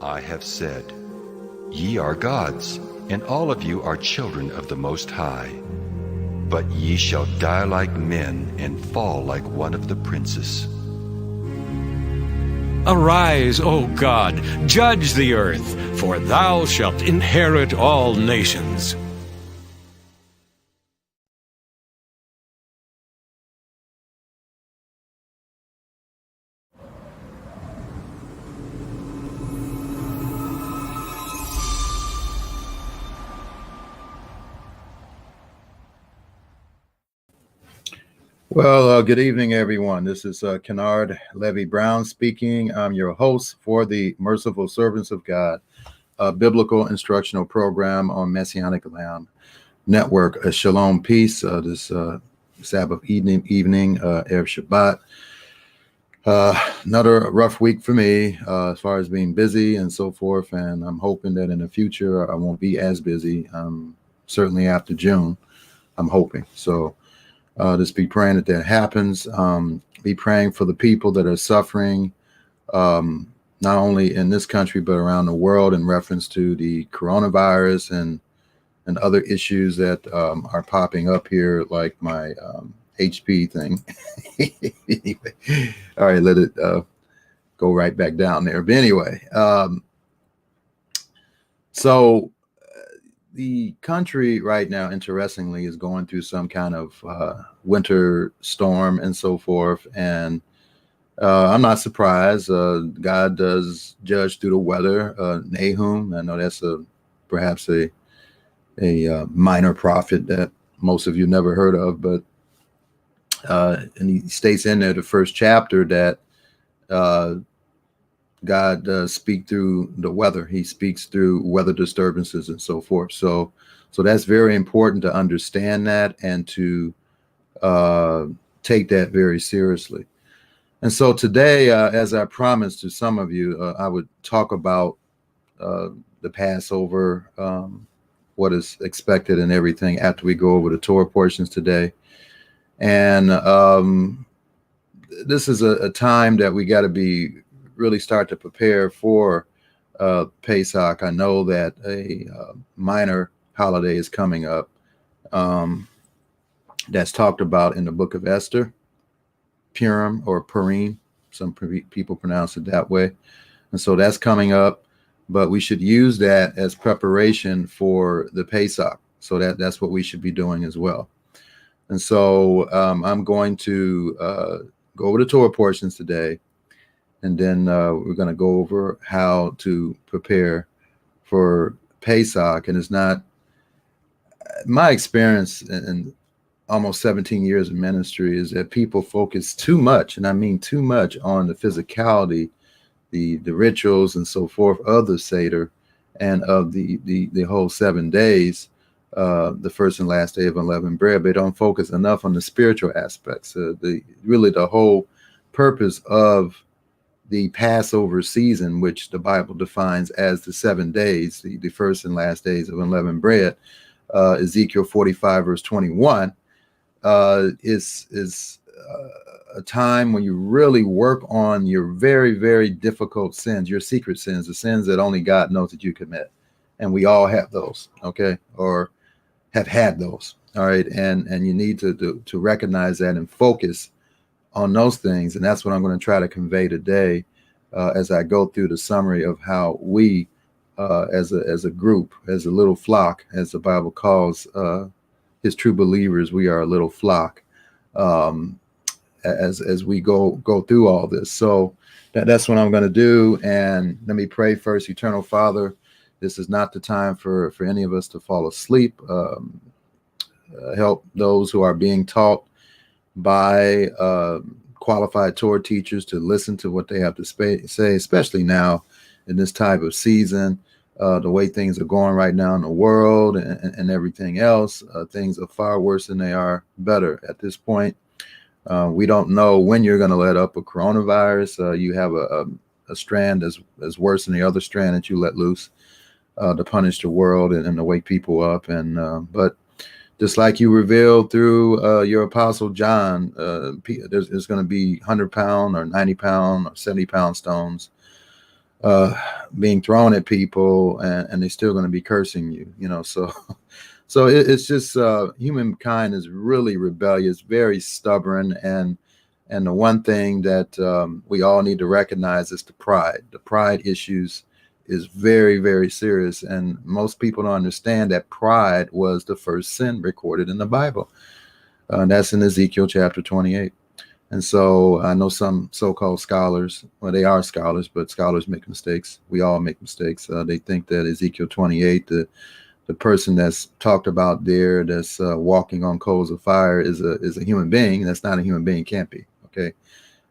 I have said, Ye are gods, and all of you are children of the Most High. But ye shall die like men and fall like one of the princes. Arise, O God, judge the earth, for thou shalt inherit all nations. Well, good evening, everyone. This is Kennard Levi Brown speaking. I'm your host for the Merciful Servants of God, a biblical instructional program on Messianic Lamb Network. Shalom, peace. This Sabbath evening, Erev Shabbat. Another rough week for me as far as being busy and so forth. And I'm hoping that in the future I won't be as busy. Certainly after June, I'm hoping. So just be praying that happens. Be praying for the people that are suffering, not only in this country, but around the world in reference to the coronavirus and other issues that are popping up here, like my HP thing. Anyway, all right, let it go right back down there. But anyway, so the country right now, interestingly, is going through some kind of winter storm and so forth. And I'm not surprised. God does judge through the weather. Nahum, I know that's perhaps a minor prophet that most of you never heard of, but and he states in there, the first chapter, that God does speak through the weather. He speaks through weather disturbances and so forth. So that's very important to understand that and to take that very seriously. And so today, as I promised to some of you, I would talk about the Passover, what is expected and everything after we go over the Torah portions today. And this is a time that we got to really start to prepare for Pesach. I know that a minor holiday is coming up that's talked about in the book of Esther, Purim or Purim. Some people pronounce it that way. And so that's coming up, but we should use that as preparation for the Pesach. So that's what we should be doing as well. And so I'm going to go over the Torah portions today. And then we're going to go over how to prepare for Pesach. And it's not my experience in almost 17 years of ministry is that people focus too much, and I mean too much, on the physicality, the rituals and so forth of the Seder and of the whole 7 days, the first and last day of unleavened bread. They don't focus enough on the spiritual aspects. The whole purpose of the Passover season, which the Bible defines as the 7 days, the first and last days of unleavened bread, Ezekiel 45 verse 21, is a time when you really work on your very, very difficult sins, your secret sins, the sins that only God knows that you commit. And we all have those, okay, or have had those, all right? And you need to recognize that and focus on those things. And that's what I'm going to try to convey today as I go through the summary of how we, as a group, as a little flock, as the Bible calls his true believers, we are a little flock as we go through all this. So that's what I'm going to do. And let me pray first. Eternal Father, this is not the time for any of us to fall asleep. Help those who are being taught by qualified Torah teachers to listen to what they have to say, especially now in this type of season, the way things are going right now in the world and everything else. Things are far worse than they are better at this point. We don't know when you're going to let up a coronavirus. You have a strand that's worse than the other strand that you let loose to punish the world and to wake people up. But just like you revealed through your apostle John, there's going to be 100-pound or 90-pound or 70-pound stones being thrown at people, and they're still going to be cursing you, so it's just humankind is really rebellious, very stubborn, and the one thing that we all need to recognize is the pride issues is very, very serious, and most people don't understand that pride was the first sin recorded in the Bible. That's in Ezekiel chapter 28. And so I know some so-called scholars, well, they are scholars, but scholars make mistakes. We all make mistakes. They think that Ezekiel 28, the person that's talked about there, that's walking on coals of fire, is a human being. That's not a human being, can't be. Okay,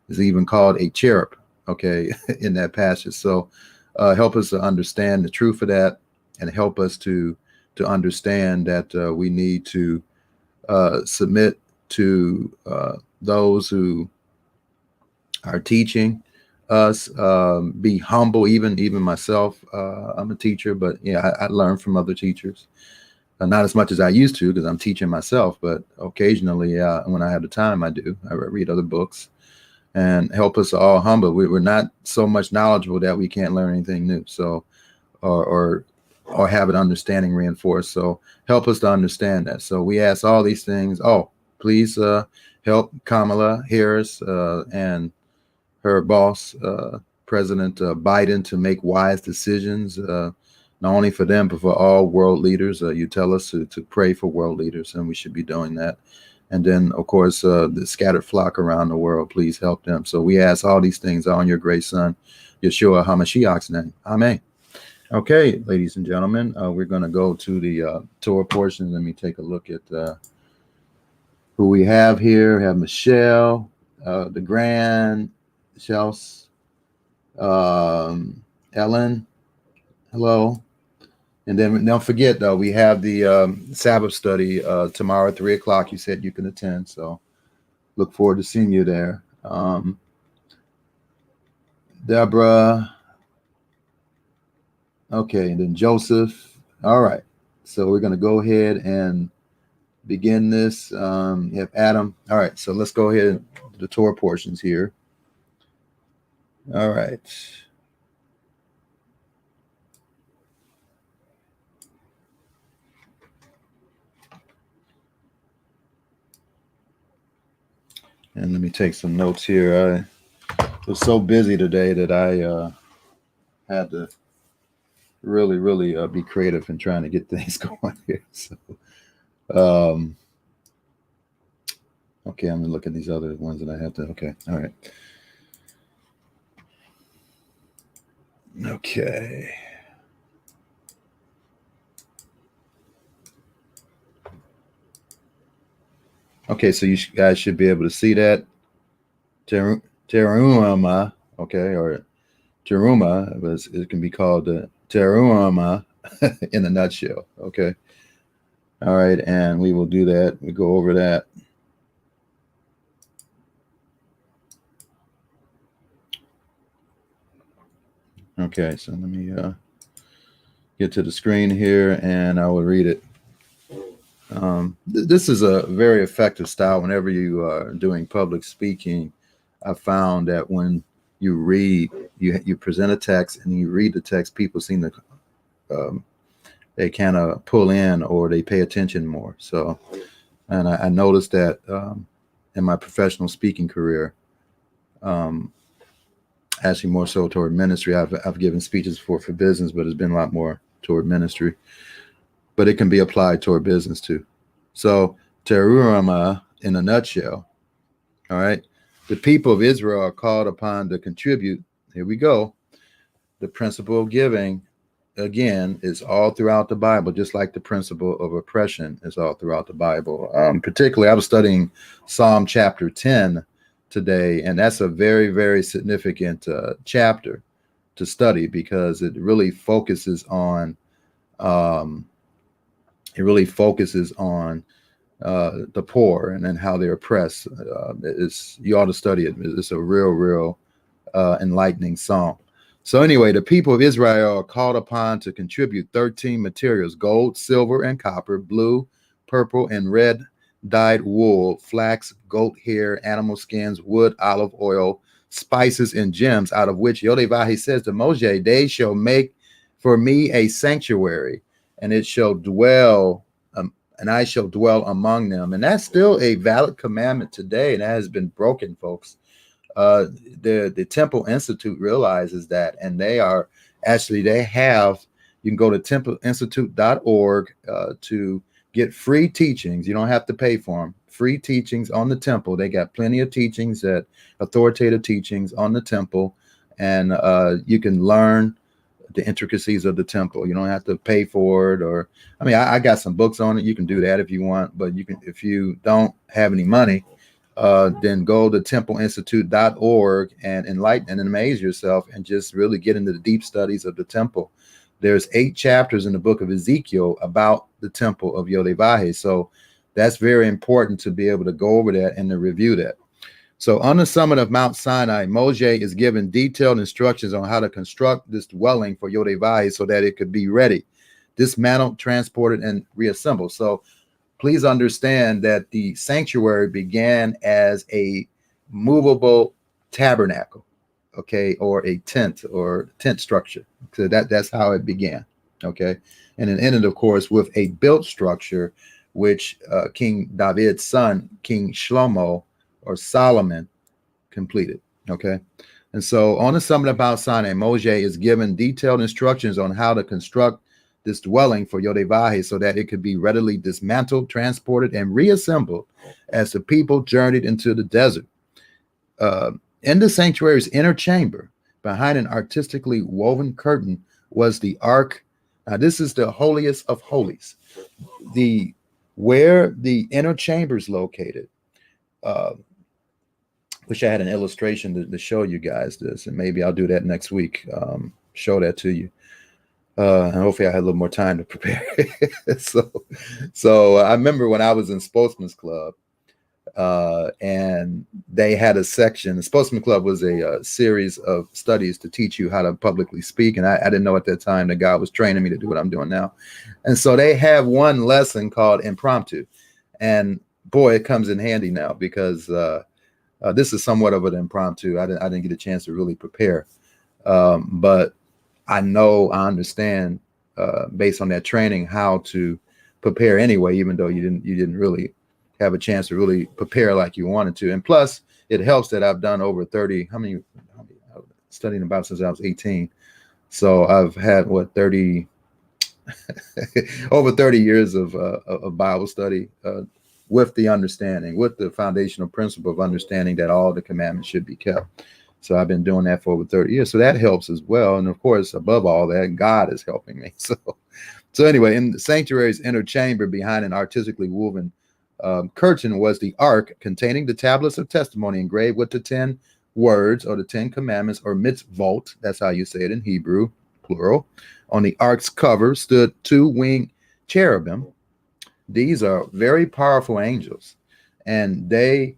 is even called a cherub. Okay, in that passage. So help us to understand the truth of that, and help us to understand that we need to submit to those who are teaching us, be humble. Even myself, I'm a teacher, but yeah, I learn from other teachers. Not as much as I used to, because I'm teaching myself, but occasionally, when I have the time, I do. I read other books, and help us all humble. We're not so much knowledgeable that we can't learn anything new. So, or have an understanding reinforced. So help us to understand that. So we ask all these things. Oh, please help Kamala Harris and her boss, President Biden, to make wise decisions, not only for them, but for all world leaders. You tell us to pray for world leaders, and we should be doing that. And then, of course, the scattered flock around the world, please help them. So we ask all these things on your great son, Yeshua HaMashiach's name. Amen. Okay, ladies and gentlemen, we're going to go to the Torah portion. Let me take a look at who we have here. We have Michelle, the Grand, Chels, Ellen, hello. And then don't forget, though, we have the Sabbath study tomorrow at 3 o'clock. You said you can attend, so look forward to seeing you there. Deborah. Okay, and then Joseph. All right, so we're going to go ahead and begin this. You have Adam. All right, so let's go ahead and the Torah portions here. All right. And let me take some notes here. I was so busy today that I had to really be creative in trying to get things going here. So, okay, I'm gonna look at these other ones that I have to. Okay, all right. Okay. Okay, so you guys should be able to see that. Teruma, okay, or Teruma, it can be called the Teruma in a nutshell. Okay. All right, and we will do that. We go over that. Okay, so let me get to the screen here, and I will read it. This is a very effective style whenever you are doing public speaking. I found that when you read, you present a text and you read the text, people seem to they kind of pull in, or they pay attention more. So, and I noticed that in my professional speaking career, actually more so toward ministry. I've given speeches for business, but it's been a lot more toward ministry. But it can be applied toward business too. So Teruma, in a nutshell, all right, the people of Israel are called upon to contribute. Here we go. The principle of giving, again, is all throughout the Bible, just like the principle of oppression is all throughout the Bible. Particularly, I was studying Psalm chapter 10 today, and that's a very, very significant chapter to study, because it really focuses on the poor and then how they're oppressed. You ought to study it. It's a real enlightening psalm. So anyway, the people of Israel are called upon to contribute 13 materials: gold, silver, and copper, blue, purple, and red dyed wool, flax, goat hair, animal skins, wood, olive oil, spices and gems, out of which Yodevahi says to Moshe, they shall make for me a sanctuary, and it shall dwell, and I shall dwell among them. And that's still a valid commandment today, and that has been broken, folks. The Temple Institute realizes that, and they have, you can go to templeinstitute.org to get free teachings. You don't have to pay for them. Free teachings on the temple. They got plenty of teachings, authoritative teachings on the temple, and you can learn the intricacies of the temple. You don't have to pay for it, or I got some books on it. You can do that if you want, but you can, if you don't have any money, then go to templeinstitute.org and enlighten and amaze yourself and just really get into the deep studies of the temple. There's 8 chapters in the book of Ezekiel about the temple of Yodevahi. So that's very important to be able to go over that and to review that. So on the summit of Mount Sinai, Moshe is given detailed instructions on how to construct this dwelling for Yodevahi so that it could be ready, dismantled, transported, and reassembled. So please understand that the sanctuary began as a movable tabernacle, okay, or a tent structure. So that's how it began, okay? And it ended, of course, with a built structure, which King David's son, King Shlomo or Solomon, completed, okay? And so on the summit of Mount Sinai, Moshe is given detailed instructions on how to construct this dwelling for Yodevahi so that it could be readily dismantled, transported, and reassembled as the people journeyed into the desert. In the sanctuary's inner chamber, behind an artistically woven curtain, was the ark. Now, this is the holiest of holies. Where the inner chamber is located. Wish I had an illustration to show you guys this, and maybe I'll do that next week. Show that to you. And hopefully I had a little more time to prepare. So I remember when I was in Sportsman's Club, and they had a section. The Sportsman Club was a series of studies to teach you how to publicly speak. And I didn't know at that time that God was training me to do what I'm doing now. And so they have one lesson called impromptu. And boy, it comes in handy now because this is somewhat of an impromptu. I didn't get a chance to really prepare. But I understand based on that training how to prepare anyway, even though you didn't really have a chance to really prepare like you wanted to. And plus, it helps that I've done over 30. How many studying about since I was 18? So I've had over 30 years of Bible study with the understanding, with the foundational principle of understanding that all the commandments should be kept. So I've been doing that for over 30 years. So that helps as well. And of course, above all that, God is helping me. So anyway, in the sanctuary's inner chamber behind an artistically woven curtain was the ark containing the tablets of testimony engraved with the 10 words or the 10 commandments or mitzvot. That's how you say it in Hebrew, plural. On the ark's cover stood 2 winged cherubim. These are very powerful angels, and they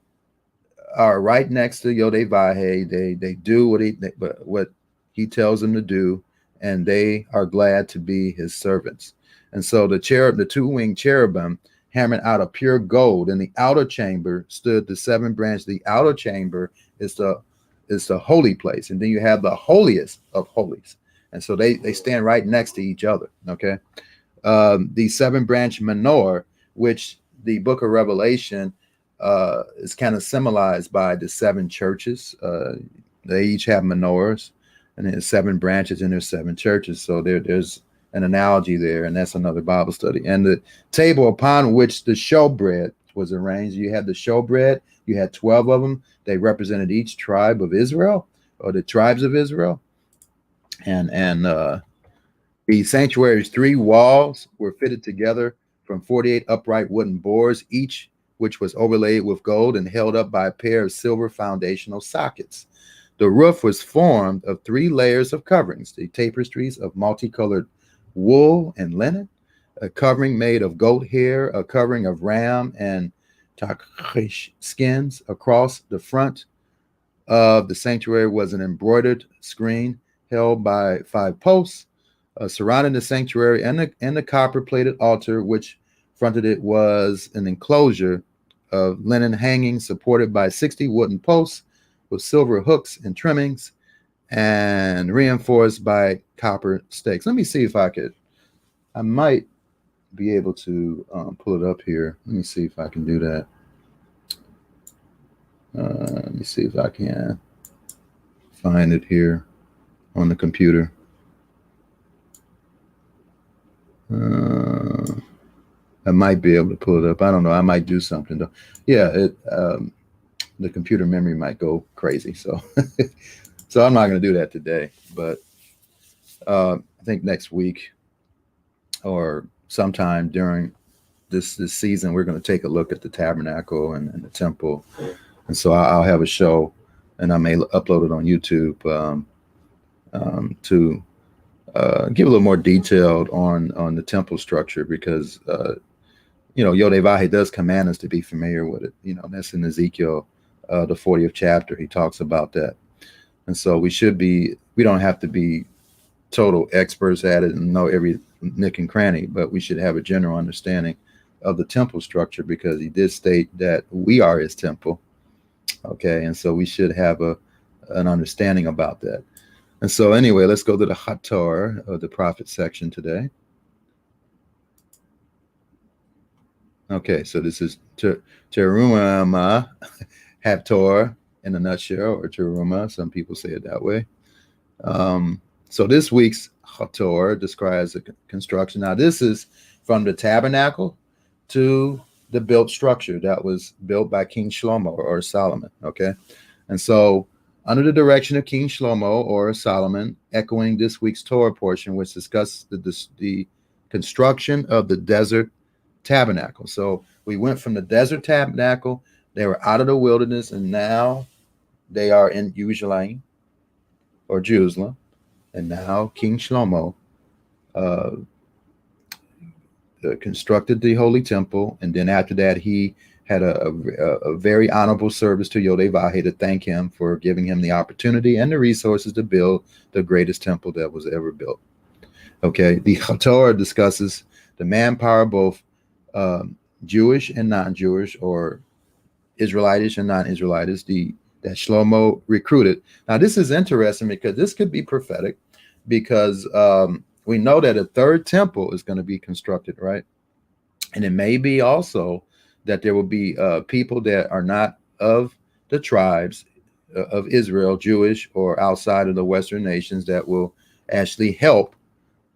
are right next to Yodevahi. They do what he tells them to do, and they are glad to be his servants. And so the 2 winged cherubim hammered out of pure gold. In the outer chamber stood the 7 branches. The outer chamber is the holy place, and then you have the holiest of holies. And so they stand right next to each other. Okay, the 7-branch menorah, which the Book of Revelation is kind of symbolized by the 7 churches. They each have menorahs, and there's 7 branches, and there's 7 churches. So there's an analogy there, and that's another Bible study. And the table upon which the showbread was arranged, you had the showbread, you had 12 of them. They represented each tribe of Israel, or the tribes of Israel. And the sanctuary's 3 walls were fitted together from 48 upright wooden boards, each which was overlaid with gold and held up by a pair of silver foundational sockets. The roof was formed of 3 layers of coverings, the tapestries of multicolored wool and linen, a covering made of goat hair, a covering of ram and takish skins. Across the front of the sanctuary was an embroidered screen held by 5 posts. Surrounding the sanctuary and the copper-plated altar which fronted it was an enclosure of linen hanging supported by 60 wooden posts with silver hooks and trimmings and reinforced by copper stakes. Let me see if I might be able to pull it up here. Let me see if I can do that. Let me see if I can find it here on the computer. I might be able to pull it up. I don't know. I might do something though. Yeah, the computer memory might go crazy. So, so I'm not going to do that today. But I think next week or sometime during this season, we're going to take a look at the tabernacle and the temple. And so I'll have a show, and I may upload it on YouTube to give a little more detailed on the temple structure, because Yod-Heh-Vah does command us to be familiar with it. That's in Ezekiel, the 40th chapter. He talks about that. And so we don't have to be total experts at it and know every nick and cranny, but we should have a general understanding of the temple structure, because he did state that we are his temple. Okay. And so we should have an understanding about that. And so anyway, let's go to the Torah of the prophet section today. Okay, so this is Teruma Torah in a nutshell, or Teruma. Some people say it that way. So this week's Torah describes the construction. Now, this is from the tabernacle to the built structure that was built by King Shlomo or Solomon. Okay, and so under the direction of King Shlomo or Solomon, echoing this week's Torah portion, which discusses the construction of the desert tabernacle. So we went from the desert tabernacle, they were out of the wilderness, and now they are in Jerusalem or Jerusalem. And now King Shlomo constructed the holy temple, and then after that he had a very honorable service to Yod-Heh-Vah to thank him for giving him the opportunity and the resources to build the greatest temple that was ever built. Okay, the Torah discusses the manpower, both Jewish and non-Jewish, or Israelitish and non-Israelitish, that Shlomo recruited. Now, this is interesting because this could be prophetic, because we know that a third temple is going to be constructed, right? And it may be also that there will be people that are not of the tribes of Israel, Jewish or outside of the Western nations, that will actually help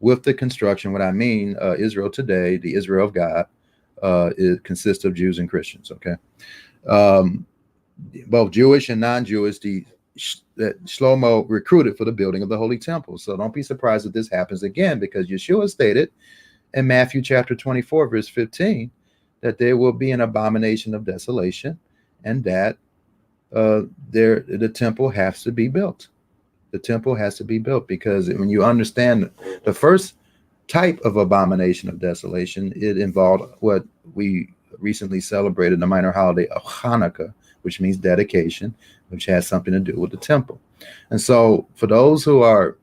with the construction. What I mean, Israel today, the Israel of God, it consists of Jews and Christians. Okay, both Jewish and non-Jewish, that Shlomo recruited for the building of the Holy Temple. So don't be surprised if this happens again, because Yeshua stated in Matthew chapter 24, verse 15, that there will be an abomination of desolation, and that the temple has to be built. The temple has to be built, because when you understand the first type of abomination of desolation, it involved what we recently celebrated, the minor holiday of Hanukkah, which means dedication, which has something to do with the temple. And so for those who are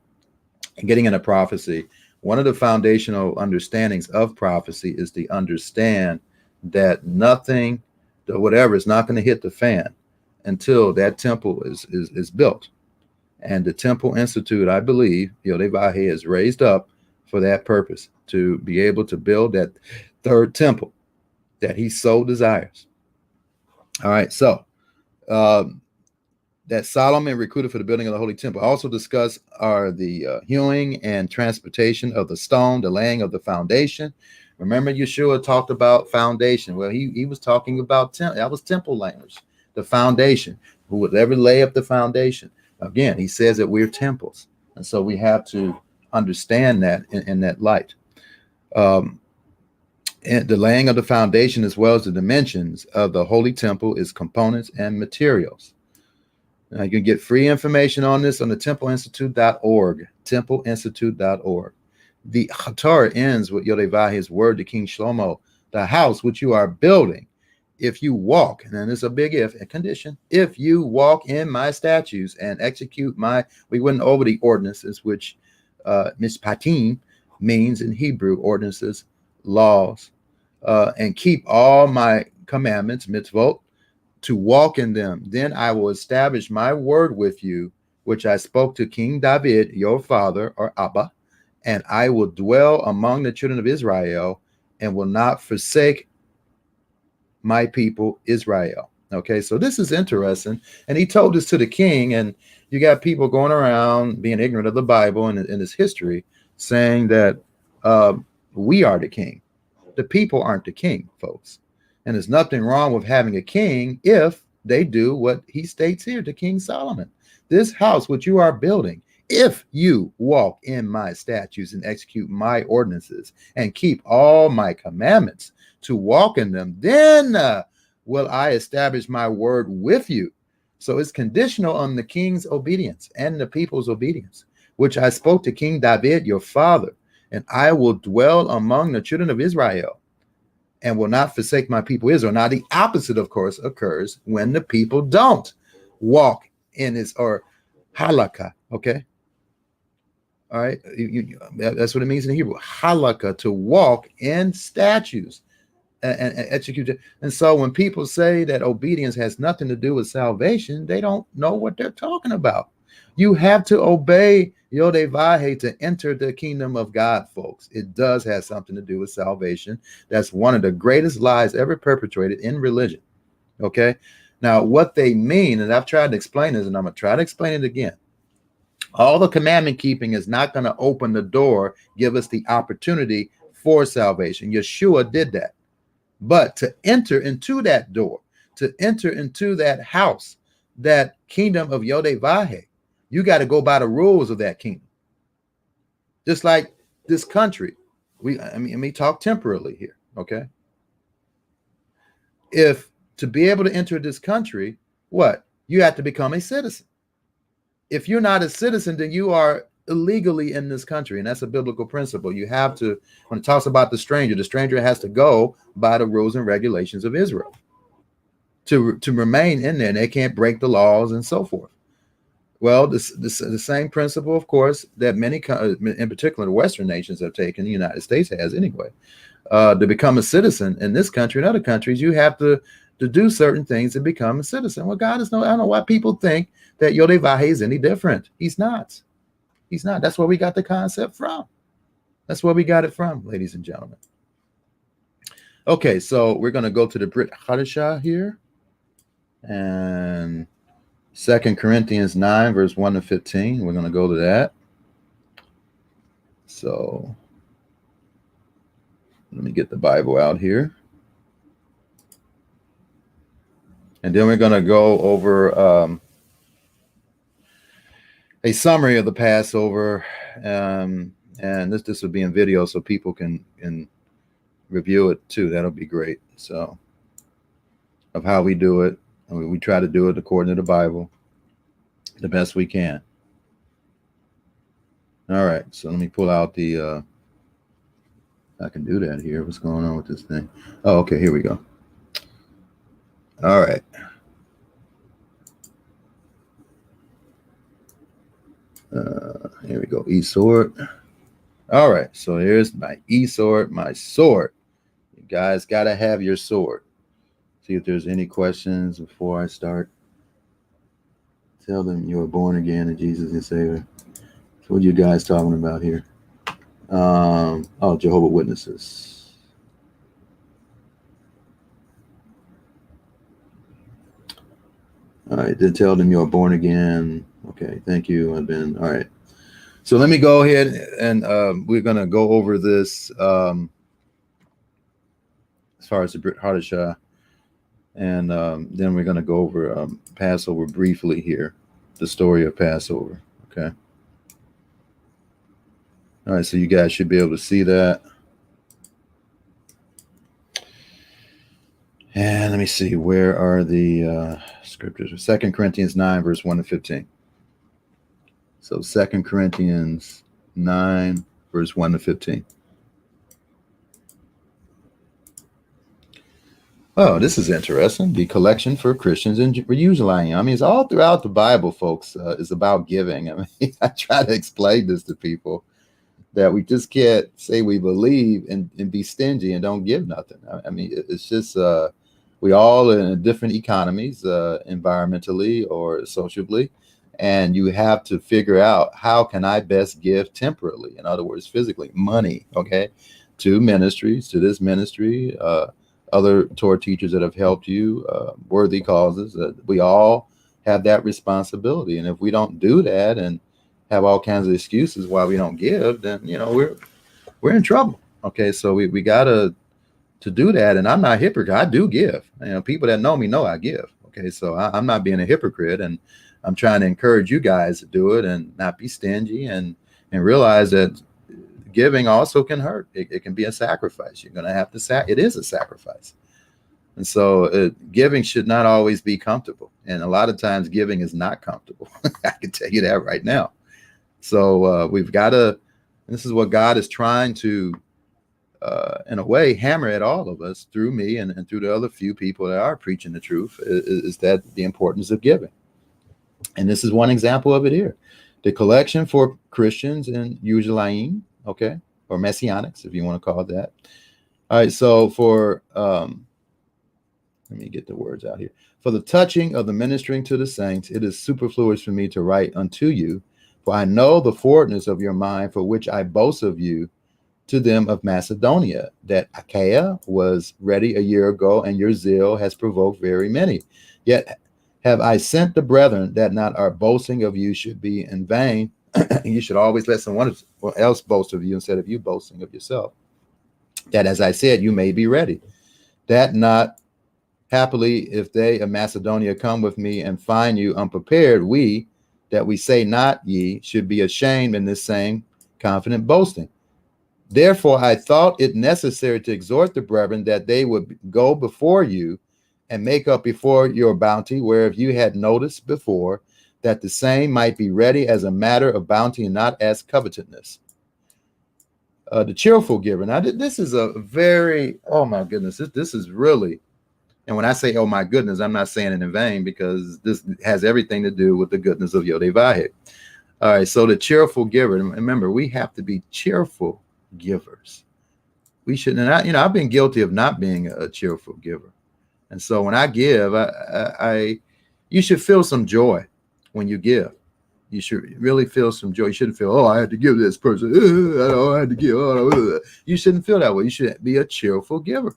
getting into prophecy, one of the foundational understandings of prophecy is to understand that nothing, whatever, is not going to hit the fan until that temple is built. And the Temple Institute, I believe, Yod-Heh-Vah is raised up for that purpose, to be able to build that third temple that he so desires. All right, so that Solomon recruited for the building of the Holy Temple. Also discussed are the hewing and transportation of the stone, the laying of the foundation. Remember, Yeshua talked about foundation. Well, he was talking about that was temple language, the foundation. Who would ever lay up the foundation? Again, he says that we're temples, and so we have to understand that in that light. And the laying of the foundation, as well as the dimensions of the Holy Temple, is components and materials. Now, you can get free information on this on the templeinstitute.org, templeinstitute.org. The Torah ends with Yod-Heh-Vah's word to King Shlomo, the house which you are building, if you walk, and then there's a big if, a condition, if you walk in my statutes and execute we went over the ordinances, which mishpatim means in Hebrew, ordinances, laws, and keep all my commandments, mitzvot, to walk in them. Then I will establish my word with you, which I spoke to King David, your father, or Abba, and I will dwell among the children of Israel and will not forsake my people Israel. Okay, so this is interesting. And he told this to the king, and you got people going around being ignorant of the Bible and its history, saying that we are the king. The people aren't the king, folks. And there's nothing wrong with having a king if they do what he states here to King Solomon. This house which you are building, if you walk in my statutes and execute my ordinances and keep all my commandments to walk in them, then will I establish my word with you. So it's conditional on the king's obedience and the people's obedience, which I spoke to King David, your father, and I will dwell among the children of Israel and will not forsake my people Israel. Now, the opposite, of course, occurs when the people don't walk in his, or halakha, okay? All right, that's what it means in Hebrew, halakha, to walk in statutes and execute it. And so when people say that obedience has nothing to do with salvation, they don't know what they're talking about. You have to obey Yod-Heh-Vah-Heh to enter the kingdom of God, folks. It does have something to do with salvation. That's one of the greatest lies ever perpetrated in religion. Okay. Now, what they mean, and I've tried to explain this, and I'm going to try to explain it again. All the commandment keeping is not going to open the door, give us the opportunity for salvation. Yeshua did that. But to enter into that door, to enter into that house, that kingdom of Yod-Heh-Vah-Heh, you got to go by the rules of that kingdom. Just like this country, let me talk temporarily here, okay? If to be able to enter this country, what? You have to become a citizen. If you're not a citizen, then you are illegally in this country, and that's a biblical principle. You have to, when it talks about the stranger has to go by the rules and regulations of Israel to remain in there, and they can't break the laws and so forth. Well, the same principle, of course, that many, in particular the Western nations, have taken, the United States has anyway, to become a citizen in this country and other countries, you have to do certain things to become a citizen. Well, God is I don't know why people think that Yod-Heh-Vah-Heh is any different. He's not. He's not. That's where we got the concept from. That's where we got it from, ladies and gentlemen. Okay, so we're going to go to the Brit Hadashah here. And 2 Corinthians 9, verse 1 to 15. We're going to go to that. So let me get the Bible out here. And then we're going to go over a summary of the Passover. And this will be in video so people can review it too. That'll be great. So of how we do it. We try to do it according to the Bible the best we can. All right. So let me pull out the, I can do that here. What's going on with this thing? Oh, okay. Here we go. All right. Here we go. E-sword. All right. So here's my E-sword, my sword. You guys got to have your sword. See if there's any questions before I start. Tell them you were born again in Jesus and Savior. So what are you guys talking about here? Oh, Jehovah's Witnesses. All right, then tell them you're born again. Okay, thank you. All right. So let me go ahead and we're going to go over this as far as the Brit Hadashah. And then we're going to go over Passover briefly here, the story of Passover. Okay. All right, so you guys should be able to see that. And let me see, where are the scriptures? 2 Corinthians 9, verse 1 to 15. So 2 Corinthians 9, verse 1 to 15. Oh, this is interesting. The collection for Christians in Jerusalem. I mean, it's all throughout the Bible, folks. It's about giving. I mean, I try to explain this to people that we just can't say we believe and be stingy and don't give nothing. I mean, it's just We all in different economies, environmentally or socially, and you have to figure out, how can I best give temporally? In other words, physically, money, okay, to ministries, to this ministry, other Torah teachers that have helped you, worthy causes. We all have that responsibility, and if we don't do that and have all kinds of excuses why we don't give, then we're in trouble. Okay, so we gotta to do that, and I'm not a hypocrite. I do give. People that know me know I give. Okay, so I'm not being a hypocrite, and I'm trying to encourage you guys to do it and not be stingy, and realize that giving also can hurt. It can be a sacrifice. You're going to have to it is a sacrifice. And so giving should not always be comfortable. And a lot of times giving is not comfortable. I can tell you that right now. So we've got to, this is what God is trying to, in a way, hammer at all of us through me and through the other few people that are preaching the truth, is that the importance of giving. And this is one example of it here. The collection for Christians in Yerushalayim, okay, or Messianics, if you want to call it that. All right, so for, let me get the words out here. For the touching of the ministering to the saints, it is superfluous for me to write unto you, for I know the forwardness of your mind, for which I boast of you to them of Macedonia, that Achaia was ready a year ago, and your zeal has provoked very many. Yet have I sent the brethren, that not our boasting of you should be in vain. You should always let someone else boast of you instead of you boasting of yourself. That, as I said, you may be ready. That not happily, if they of Macedonia come with me and find you unprepared, we, that we say not ye, should be ashamed in this same confident boasting. Therefore, I thought it necessary to exhort the brethren that they would go before you and make up before your bounty, whereof you had noticed before, that the same might be ready as a matter of bounty and not as covetousness. The cheerful giver. Now, this is a very, oh my goodness, this is really, and when I say, oh my goodness, I'm not saying it in vain, because this has everything to do with the goodness of Yodevahid. All right, so the cheerful giver. Remember, we have to be cheerful givers. We shouldn't, and I've been guilty of not being a cheerful giver. And so when I give, you should feel some joy when you give. You should really feel some joy. You shouldn't feel, oh, I had to give this person. I had to give. You shouldn't feel that way. You should be a cheerful giver.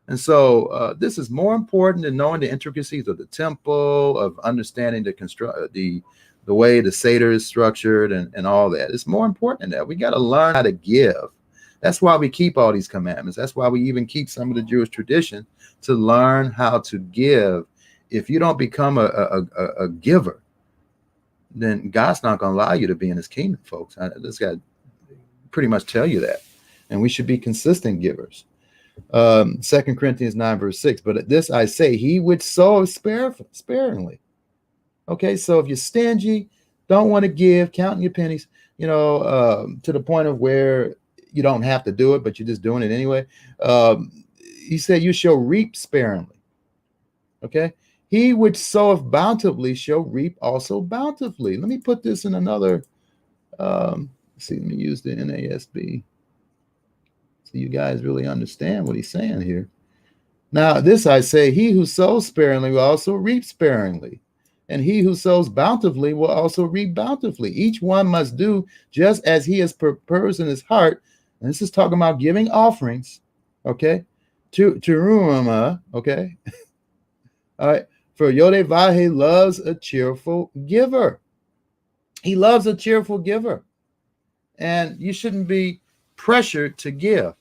And so this is more important than knowing the intricacies of the temple, of understanding the way the Seder is structured and all that. It's more important than that. We got to learn how to give. That's why we keep all these commandments. That's why we even keep some of the Jewish tradition, to learn how to give. If you don't become a giver, then God's not going to allow you to be in his kingdom, folks. This guy pretty much tell you that. And we should be consistent givers. 2 Corinthians 9 verse 6. But this I say, he which soweth sparingly. Okay, so if you're stingy, don't want to give, counting your pennies, to the point of where you don't have to do it, but you're just doing it anyway. He said, you shall reap sparingly. Okay, he which soweth bountifully shall reap also bountifully. Let me put this in another, let me use the NASB. So you guys really understand what he's saying here. Now, this I say, he who sows sparingly will also reap sparingly. And he who sows bountifully will also reap bountifully. Each one must do just as he has purposed in his heart. And this is talking about giving offerings, okay? To Rumah, okay? All right. For Yodevahid loves a cheerful giver. He loves a cheerful giver. And you shouldn't be pressured to give,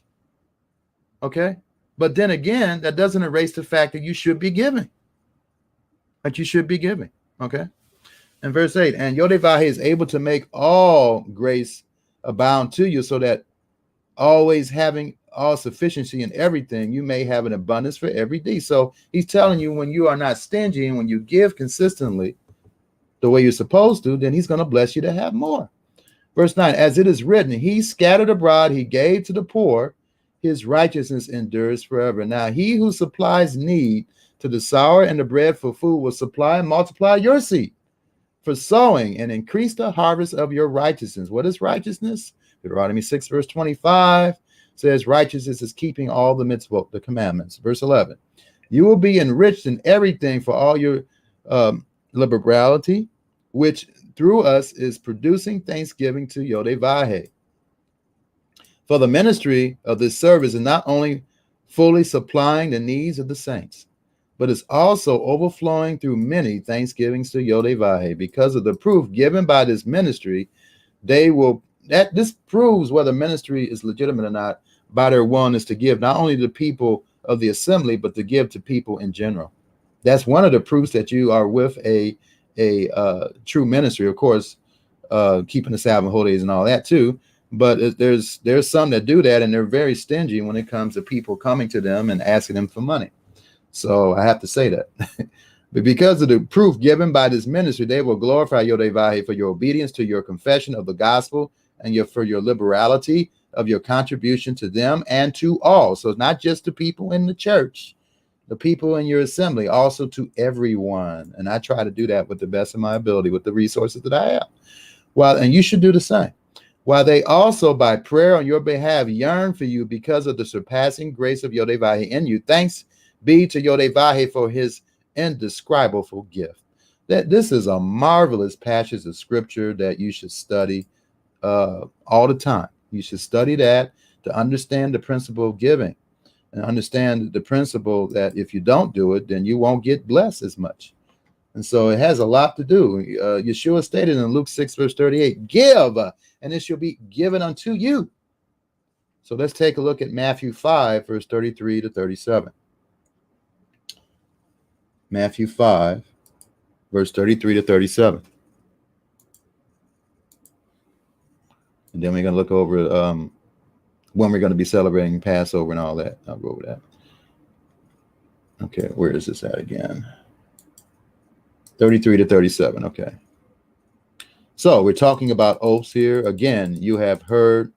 okay? But then again, that doesn't erase the fact that you should be giving. That you should be giving, okay? And verse 8, and Yodevahid is able to make all grace abound to you, so that always having all sufficiency in everything, you may have an abundance for every deed. So he's telling you, when you are not stingy and when you give consistently the way you're supposed to, then he's going to bless you to have more. Verse 9, as it is written, he scattered abroad, he gave to the poor, his righteousness endures forever. Now he who supplies need to the sour and the bread for food will supply and multiply your seed for sowing and increase the harvest of your righteousness. What is righteousness? Deuteronomy 6 verse 25 says righteousness is keeping all the mitzvot, the commandments. Verse 11, You will be enriched in everything for all your liberality, which through us is producing thanksgiving to Yodevah. For the ministry of this service is not only fully supplying the needs of the saints, but is also overflowing through many thanksgivings to Yodevah. Because of the proof given by this ministry, this proves whether ministry is legitimate or not by their willingness to give, not only to people of the assembly, but to give to people in general. That's one of the proofs that you are with a true ministry. Of course, keeping the Sabbath and holy days and all that too. But there's some that do that, and they're very stingy when it comes to people coming to them and asking them for money. So I have to say that. But because of the proof given by this ministry, they will glorify Yodevah for your obedience to your confession of the gospel and for your liberality of your contribution to them and to all. So it's not just the people in the church, the people in your assembly, also to everyone. And I try to do that with the best of my ability, with the resources that I have. And you should do the same. While they also by prayer on your behalf yearn for you because of the surpassing grace of Yodevah in you. Thanks be to Yodevah for his indescribable gift. That this is a marvelous passage of scripture that you should study all the time. You should study that to understand the principle of giving and understand the principle that if you don't do it, then you won't get blessed as much. And so it has a lot to do. Yeshua stated in Luke 6, verse 38, give, and it shall be given unto you. So let's take a look at Matthew 5, verse 33 to 37. Matthew 5, verse 33 to 37. And then we're going to look over when we're going to be celebrating Passover and all that. I'll go over that. Okay, where is this at again? 33 to 37. Okay. So we're talking about oaths here. Again, you have heard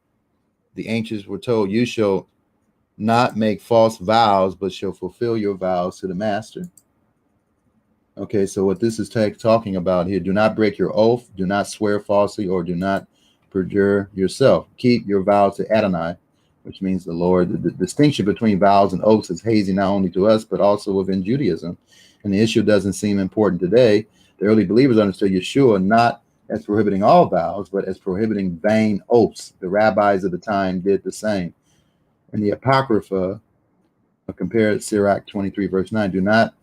the ancients were told, you shall not make false vows, but shall fulfill your vows to the master. Okay, so what this is talking about here, do not break your oath, do not swear falsely, or do not perjure yourself. Keep your vows to Adonai, which means the Lord. The distinction between vows and oaths is hazy not only to us, but also within Judaism. And the issue doesn't seem important today. The early believers understood Yeshua not as prohibiting all vows, but as prohibiting vain oaths. The rabbis of the time did the same. In the Apocrypha, compared Sirach 23, verse 9, do not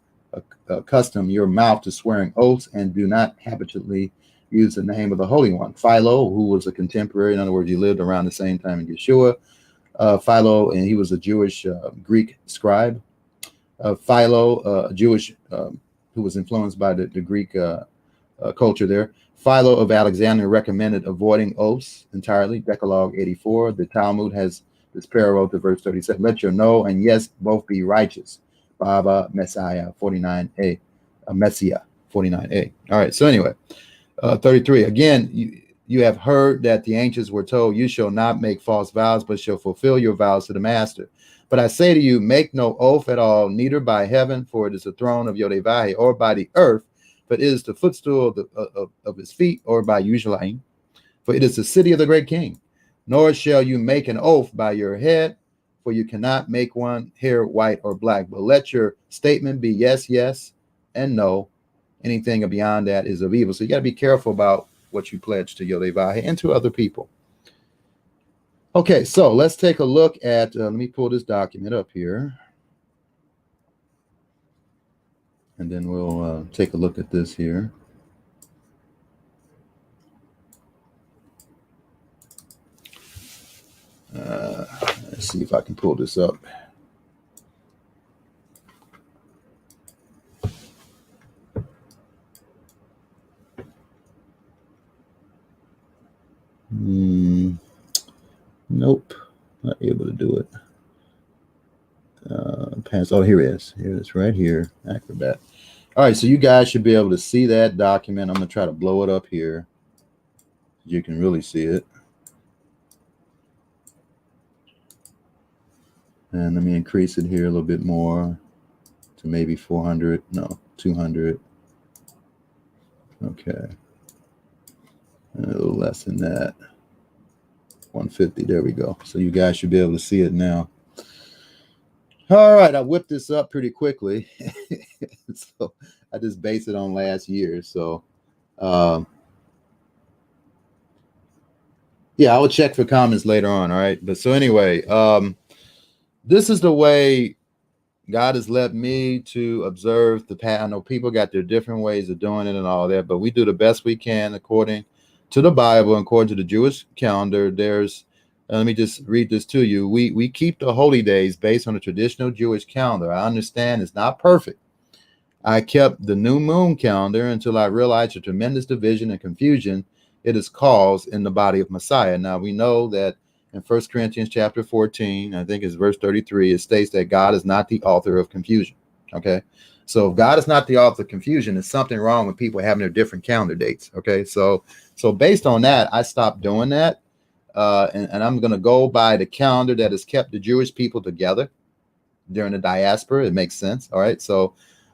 accustom your mouth to swearing oaths, and do not habitually use the name of the Holy One. Philo, who was a contemporary, in other words, he lived around the same time as Yeshua. Philo, and he was a Jewish Greek scribe. Philo, a Jewish who was influenced by the Greek culture there. Philo of Alexandria recommended avoiding oaths entirely. Decalogue 84. The Talmud has this parallel to verse 37. Let your no and yes both be righteous. Baba Messiah 49a. Messiah 49a. All right. So anyway, 33. Again, you have heard that the ancients were told, you shall not make false vows, but shall fulfill your vows to the master. But I say to you, make no oath at all, neither by heaven, for it is the throne of Yodevah, or by the earth, but it is the footstool of his feet, or by Yerushalayim, for it is the city of the great king. Nor shall you make an oath by your head, for you cannot make one hair white or black. But let your statement be yes, yes, and no. Anything beyond that is of evil. So you got to be careful about what you pledge to Yodevah and to other people. Okay, so let's take a look at, let me pull this document up here. And then we'll take a look at this here. Let's see if I can pull this up. Nope, not able to do it. Oh, here it is. Here it is right here. Acrobat. All right, so you guys should be able to see that document. I'm going to try to blow it up here. You can really see it. And let me increase it here a little bit more to maybe 400. No, 200. Okay. And a little less than that. 150. There we go. So you guys should be able to see it now. All right, I whipped this up pretty quickly. So I just based it on last year. So yeah, I will check for comments later on. All right. But so anyway, this is the way God has led me to observe the path. I know people got their different ways of doing it and all that, but we do the best we can according to the Bible, according to the Jewish calendar. There's, let me just read this to you. We keep the holy days based on the traditional Jewish calendar. I understand it's not perfect. I kept the new moon calendar until I realized the tremendous division and confusion it has caused in the body of Messiah. Now we know that in 1 Corinthians chapter 14, I think it's verse 33, it states that God is not the author of confusion. Okay. So if God is not the author of confusion, there's something wrong with people having their different calendar dates. Okay. So based on that, I stopped doing that. And I'm going to go by the calendar that has kept the Jewish people together during the diaspora. It makes sense. All right. So,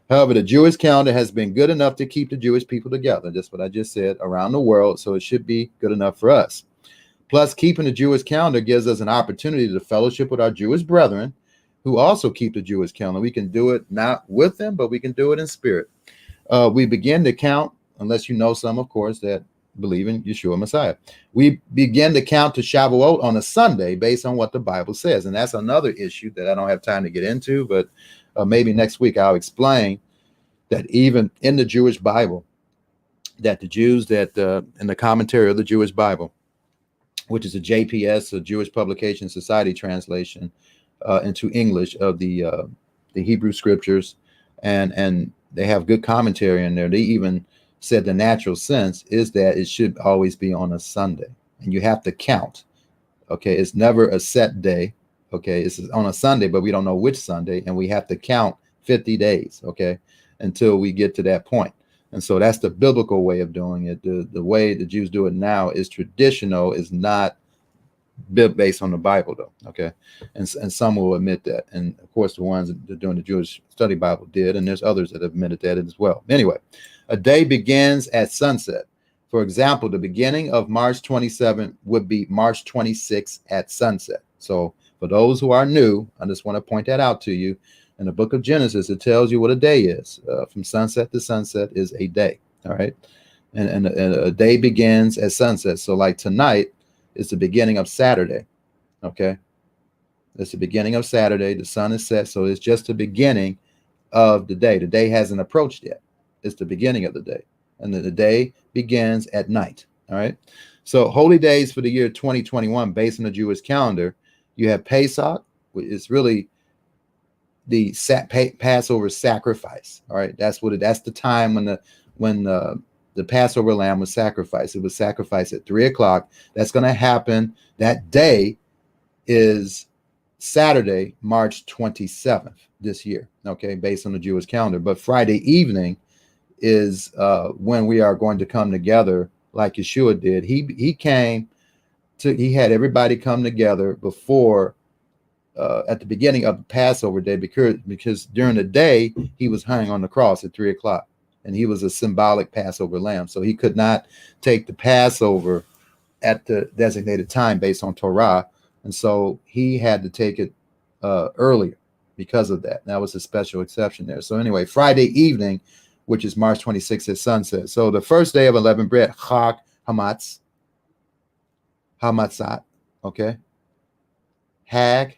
however, the Jewish calendar has been good enough to keep the Jewish people together. That's what I just said, around the world. So it should be good enough for us. Plus, keeping the Jewish calendar gives us an opportunity to fellowship with our Jewish brethren who also keep the Jewish calendar. We can do it not with them, but we can do it in spirit. We begin to count, unless you know some, of course, that believe in Yeshua Messiah. We begin to count to Shavuot on a Sunday based on what the Bible says. And that's another issue that I don't have time to get into, but maybe next week I'll explain that even in the Jewish Bible, that the Jews that in the commentary of the Jewish Bible, which is a JPS, a Jewish Publication Society translation into English of the Hebrew scriptures, and they have good commentary in there. They even said the natural sense is that it should always be on a Sunday, and you have to count. Okay, it's never a set day. Okay, it's on a Sunday, but we don't know which Sunday, and we have to count 50 days. Okay, until we get to that point. And so that's the biblical way of doing it. The way the Jews do it now is traditional, is not based on the Bible, though. Okay, and some will admit that, and of course the ones that are doing the Jewish Study Bible did, and there's others that have admitted that as well. Anyway, a day begins at sunset. For example, the beginning of March 27th would be March 26th at sunset. So for those who are new, I just want to point that out to you. In the book of Genesis, it tells you what a day is. From sunset to sunset is a day. All right, and a day begins at sunset. So like tonight is the beginning of Saturday. Okay, it's the beginning of Saturday. The sun is set, so it's just the beginning of the day. The day hasn't approached yet. It's the beginning of the day, and the day begins at night. All right, so holy days for the year 2021 based on the Jewish calendar. You have Pesach, which is really the Passover sacrifice. All right, that's the time when the Passover lamb was sacrificed. It was sacrificed at 3 o'clock. That's going to happen. That day is Saturday, March 27th this year. Okay, based on the Jewish calendar. But Friday evening is when we are going to come together, like Yeshua did. He had everybody come together before. At the beginning of the Passover day, because during the day he was hung on the cross at 3 o'clock, and he was a symbolic Passover lamb. So he could not take the Passover at the designated time based on Torah, and so he had to take it earlier because of that. That was a special exception there. So anyway, Friday evening, which is March 26th at sunset. So the first day of unleavened bread, Chag Hamatzat, okay, Hag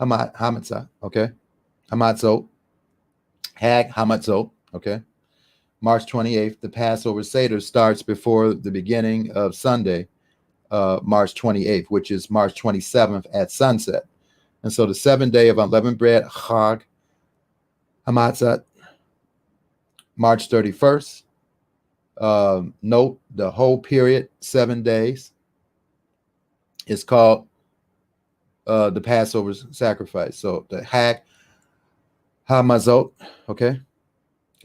Hamatzah, okay, Hamatzot, Hag Hamatzot, okay. March 28th, the Passover Seder starts before the beginning of Sunday, March 28th, which is March 27th at sunset. And so the 7th day of unleavened bread, Chag Hamatzat, March 31st. Note the whole period, 7 days, is called the Passover sacrifice. So the Hag Hamazot, okay,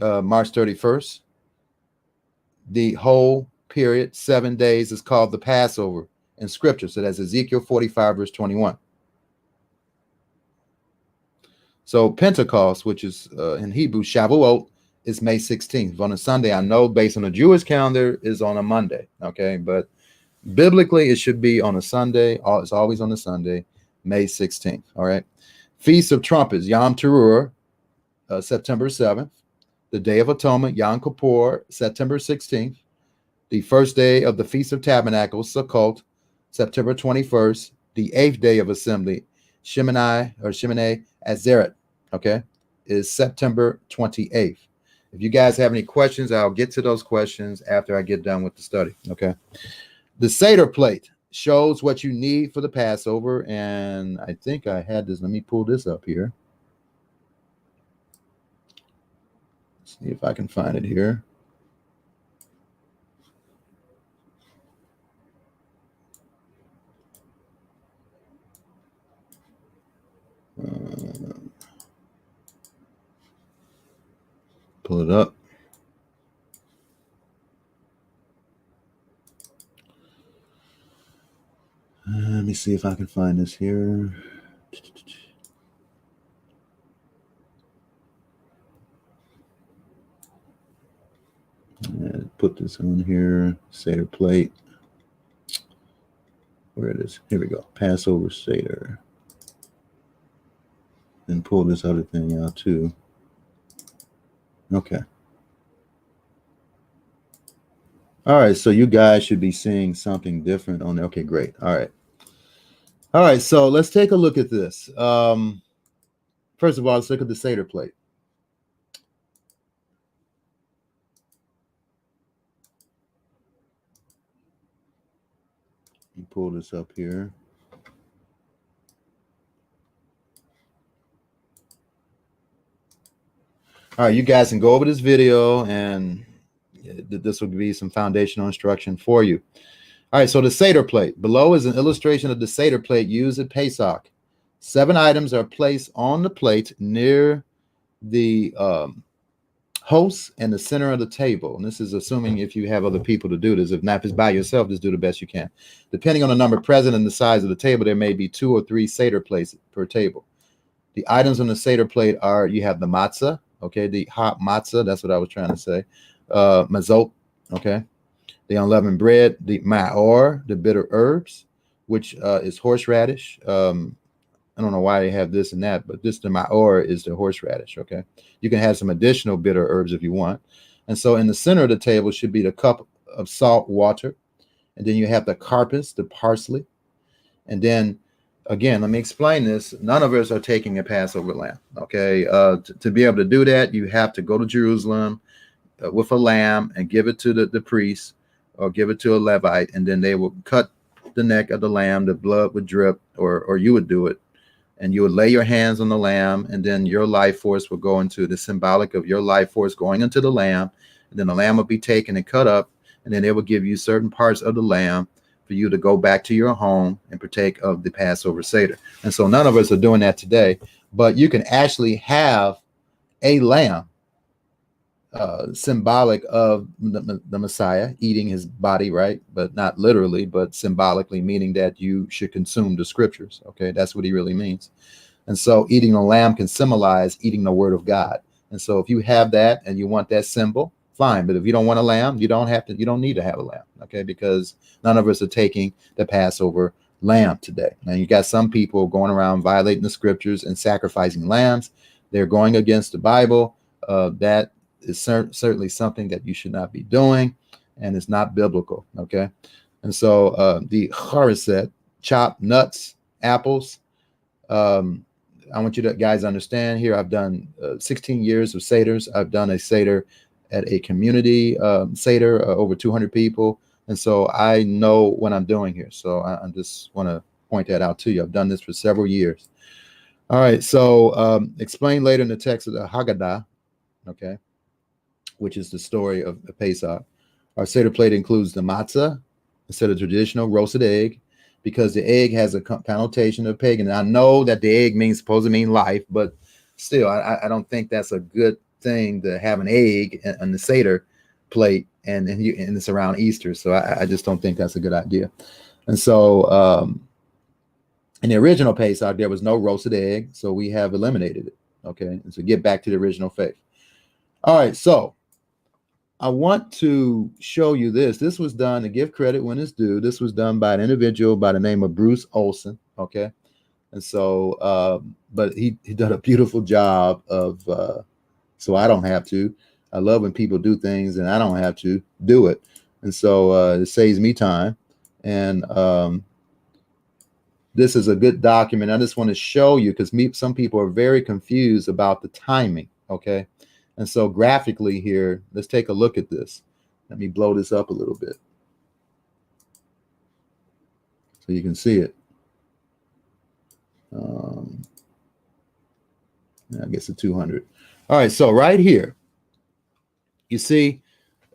March 31st. The whole period, 7 days, is called the Passover in Scripture. So that's Ezekiel 45, verse 21. So Pentecost, which is in Hebrew, Shavuot, is May 16th. On a Sunday, I know based on the Jewish calendar, is on a Monday, okay? But biblically, it should be on a Sunday. It's always on a Sunday. May 16th. All right. Feast of Trumpets, Yom Teruah, September 7th. The Day of Atonement, Yom Kippur, September 16th. The first day of the Feast of Tabernacles, Sukkot, September 21st. The 8th day of Assembly, Shemoneh Atzeret, okay, is September 28th. If you guys have any questions, I'll get to those questions after I get done with the study, okay? The Seder Plate shows what you need for the Passover, and I think I had this. Let me pull this up here. See if I can find it here. Pull it up. Let me see if I can find this here. Put this on here. Seder Plate. Where it is? Here we go. Passover Seder. And pull this other thing out too. Okay. All right. So you guys should be seeing something different on there. Okay, great. All right. All right. So let's take a look at this. First of all, let's look at the Seder Plate. Let me pull this up here. All right, you guys can go over this video, and this will be some foundational instruction for you. All right, so the Seder Plate. Below is an illustration of the Seder Plate used at Pesach. 7 items are placed on the plate near the host and the center of the table. And this is assuming if you have other people to do this. If not, if it's by yourself, just do the best you can. Depending on the number present and the size of the table, there may be 2 or 3 Seder plates per table. The items on the Seder Plate are, you have the matzah, okay, the hot matzah, that's what I was trying to say. Mazot, okay, the unleavened bread, the ma'or, the bitter herbs, which is horseradish. I don't know why they have this and that, but this, the ma'or, is the horseradish, okay? You can have some additional bitter herbs if you want. And so in the center of the table should be the cup of salt water. And then you have the carpus, the parsley. And then, again, let me explain this. None of us are taking a Passover lamb, okay? To be able to do that, you have to go to Jerusalem with a lamb and give it to the priest or give it to a Levite, and then they will cut the neck of the lamb. The blood would drip, or you would do it, and you would lay your hands on the lamb, and then your life force will go into the symbolic of your life force going into the lamb, and then the lamb will be taken and cut up, and then they will give you certain parts of the lamb for you to go back to your home and partake of the Passover Seder. And so none of us are doing that today, but you can actually have a lamb symbolic of the Messiah eating his body, right? But not literally, but symbolically, meaning that you should consume the scriptures. Okay, that's what he really means. And so eating a lamb can symbolize eating the word of God. And so if you have that and you want that symbol, fine. But if you don't want a lamb, you don't need to have a lamb, okay? Because none of us are taking the Passover lamb today. Now you got some people going around violating the scriptures and sacrificing lambs. They're going against the Bible. That is certainly something that you should not be doing, and it's not biblical, okay? And so the chariset, chopped nuts, apples. I want you to guys understand here, I've done 16 years of Seders. I've done a Seder at a community Seder, over 200 people. And so I know what I'm doing here. So I just want to point that out to you. I've done this for several years. All right, so explain later in the text of the Haggadah, okay, which is the story of Pesach. Our Seder Plate includes the matzah instead of traditional roasted egg, because the egg has a connotation of pagan. And I know that the egg supposed to mean life, but still, I don't think that's a good thing to have an egg on the Seder Plate, and it's around Easter. So I just don't think that's a good idea. And so in the original Pesach, there was no roasted egg, so we have eliminated it. Okay, and so get back to the original faith. All right, so I want to show you this. This was done, to give credit when it's due. This was done by an individual by the name of Bruce Olson. Okay, And so, but he did a beautiful job of, so I don't have to. I love when people do things and I don't have to do it. And so it saves me time. And this is a good document. I just want to show you because some people are very confused about the timing. Okay. And so graphically here, let's take a look at this. Let me blow this up a little bit so you can see it. I guess a 200. All right. So right here, you see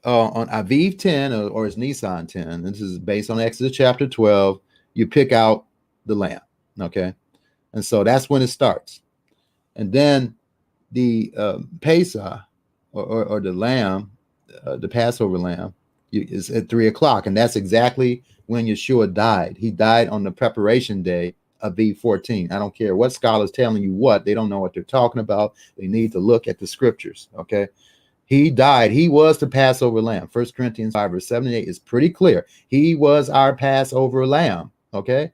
on Aviv 10 or it's Nisan 10, this is based on Exodus chapter 12, you pick out the lamb. Okay. And so that's when it starts. And then the Pesach or the lamb, the Passover lamb is at 3 o'clock. And that's exactly when Yeshua died. He died on the preparation day of Aviv 14. I don't care what scholars telling you what, they don't know what they're talking about. They need to look at the scriptures. Okay. He died. He was the Passover lamb. 1 Corinthians 5 verse 7 and 8 is pretty clear. He was our Passover lamb. Okay.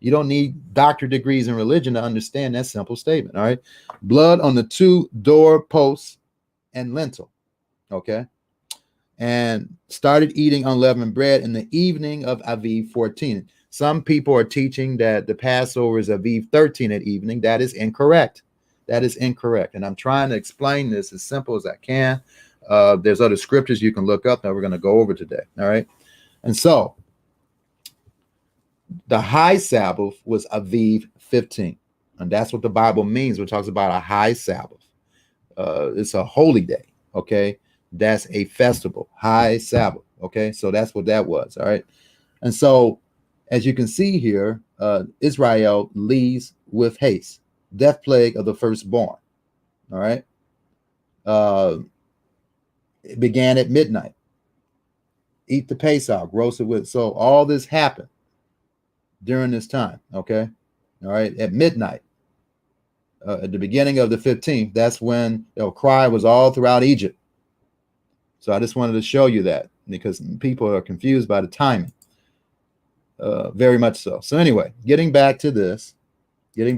You don't need doctorate degrees in religion to understand that simple statement. All right. Blood on the 2 door posts and lintel. Okay. And started eating unleavened bread in the evening of Aviv 14. Some people are teaching that the Passover is Aviv 13 at evening. That is incorrect. That is incorrect. And I'm trying to explain this as simple as I can. There's other scriptures you can look up that we're going to go over today. All right. And so the high Sabbath was Aviv 15. And that's what the Bible means when it talks about a high Sabbath. It's a holy day. Okay. That's a festival, high Sabbath. Okay. So that's what that was. All right. And so as you can see here, Israel leaves with haste. Death plague of the firstborn. All right. It began at midnight. Eat the Pesach, roast it with. So all this happened during this time. Okay. All right. At midnight, at the beginning of the 15th, that's when cry was all throughout Egypt. So I just wanted to show you that because people are confused by the timing. Very much so. So anyway, getting back to this. You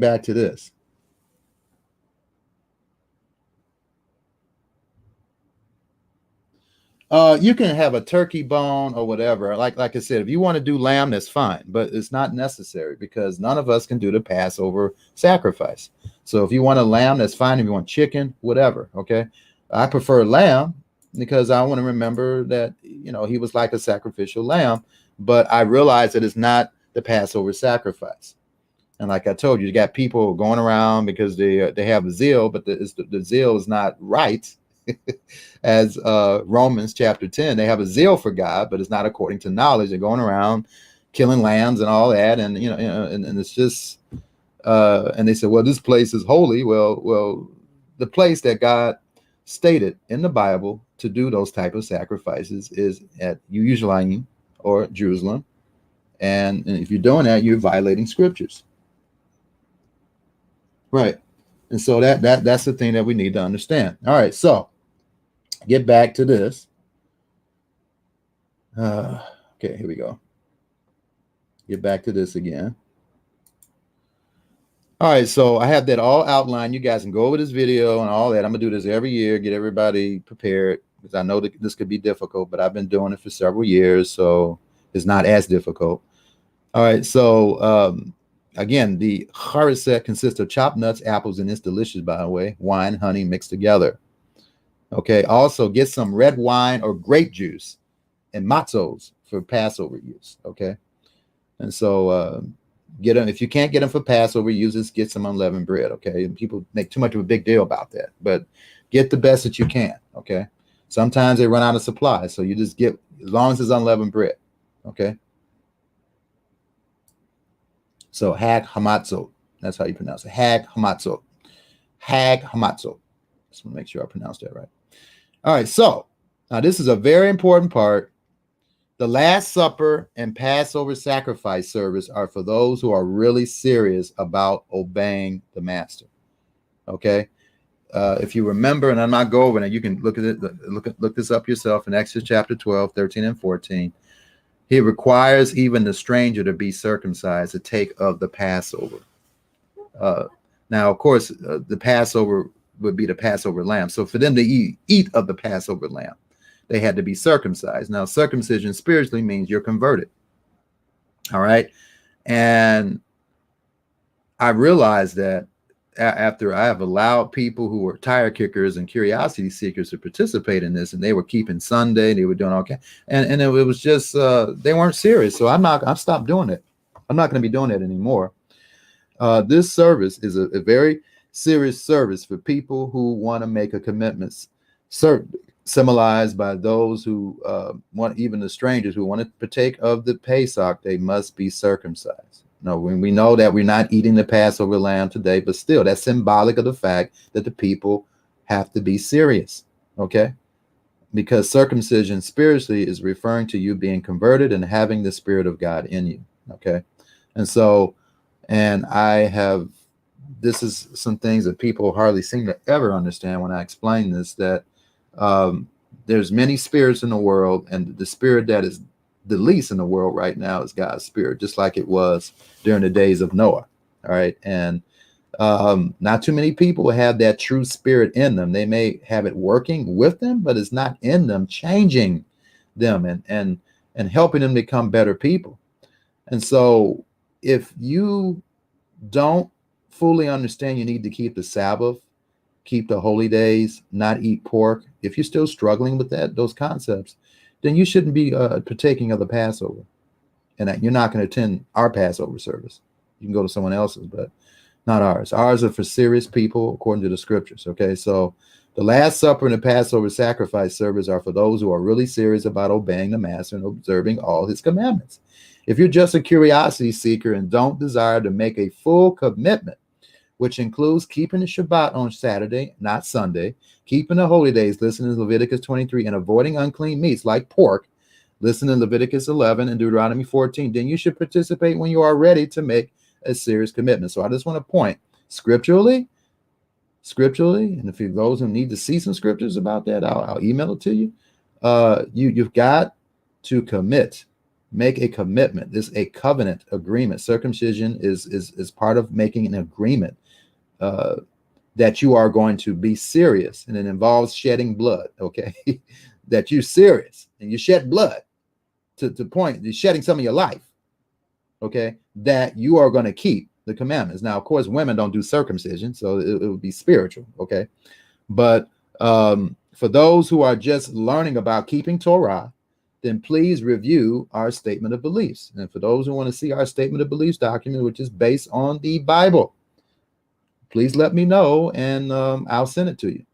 can have a turkey bone or whatever. Like I said, if you want to do lamb, that's fine, but it's not necessary because none of us can do the Passover sacrifice. So if you want a lamb, that's fine. If you want chicken, whatever. Okay. I prefer lamb because I want to remember that, he was like a sacrificial lamb, but I realize that it's not the Passover sacrifice. And like I told you, you got people going around because they have a zeal, but the zeal is not right. As Romans chapter 10, they have a zeal for God, but it's not according to knowledge. They're going around killing lambs and all that, and and it's just and they said, well, this place is holy. Well, the place that God stated in the Bible to do those type of sacrifices is at Yerushalayim or Jerusalem, and if you're doing that, you're violating scriptures, right? And so that's the thing that we need to understand. All right, so get back to this. Okay, here we go. Get back to this again. All right, so I have that all outlined. You guys can go over this video and all that. I'm gonna do this every year, get everybody prepared because I know that this could be difficult, but I've been doing it for several years, so it's not as difficult. All right, so again, the chareset consists of chopped nuts, apples, and it's delicious, by the way, wine, honey mixed together. Okay, also get some red wine or grape juice and matzos for Passover use. Okay, and so get them. If you can't get them for Passover use, get some unleavened bread. Okay, and people make too much of a big deal about that, but get the best that you can. Okay, sometimes they run out of supply, so you just get as long as it's unleavened bread. Okay. So hag hamatzot, that's how you pronounce it. Hag hamatzot. Hag hamatzot. Just want to make sure I pronounce that right. All right, so now this is a very important part. The Last Supper and Passover sacrifice service are for those who are really serious about obeying the master. Okay. If you remember, and I'm not going over it, you can look at it, look this up yourself in Exodus chapter 12, 13, and 14. He requires even the stranger to be circumcised to take of the Passover. Now, of course, the Passover would be the Passover lamb. So for them to eat of the Passover lamb, they had to be circumcised. Now, circumcision spiritually means you're converted. All right. And I realized that after I have allowed people who were tire kickers and curiosity seekers to participate in this, and they were keeping Sunday, they were doing okay, and it was just they weren't serious. So I've stopped doing it. I'm not going to be doing it anymore. This service is a very serious service for people who want to make a commitment, symbolized by those who want, even the strangers who want to partake of the Pesach, they must be circumcised. No, we know that we're not eating the Passover lamb today, but still that's symbolic of the fact that the people have to be serious, okay? Because circumcision spiritually is referring to you being converted and having the Spirit of God in you, okay? And so, and this is some things that people hardly seem to ever understand when I explain this, that there's many spirits in the world, and the spirit that is the least in the world right now is God's Spirit, just like it was during the days of Noah. All right. And not too many people have that true spirit in them. They may have it working with them, but it's not in them, changing them and helping them become better people. And so if you don't fully understand you need to keep the Sabbath, keep the holy days, not eat pork, if you're still struggling with those concepts, then you shouldn't be partaking of the Passover. And you're not going to attend our Passover service. You can go to someone else's, but not ours. Ours are for serious people according to the scriptures, okay? So the Last Supper and the Passover sacrifice service are for those who are really serious about obeying the Master and observing all his commandments. If you're just a curiosity seeker and don't desire to make a full commitment, which includes keeping the Shabbat on Saturday, not Sunday, keeping the holy days, listen to Leviticus 23, and avoiding unclean meats like pork, listen to Leviticus 11 and Deuteronomy 14, then you should participate when you are ready to make a serious commitment. So I just want to point scripturally, and if you those who need to see some scriptures about that, I'll email it to you. You've got to commit. Make a commitment. This is a covenant agreement. Circumcision is part of making an agreement that you are going to be serious, and it involves shedding blood, okay? That you're serious and you shed blood to point, you're shedding some of your life, okay? That you are going to keep the commandments. Now, of course, women don't do circumcision, so it would be spiritual, okay? But for those who are just learning about keeping Torah, then please review our statement of beliefs. And for those who want to see our statement of beliefs document, which is based on the Bible, please let me know, and I'll send it to you.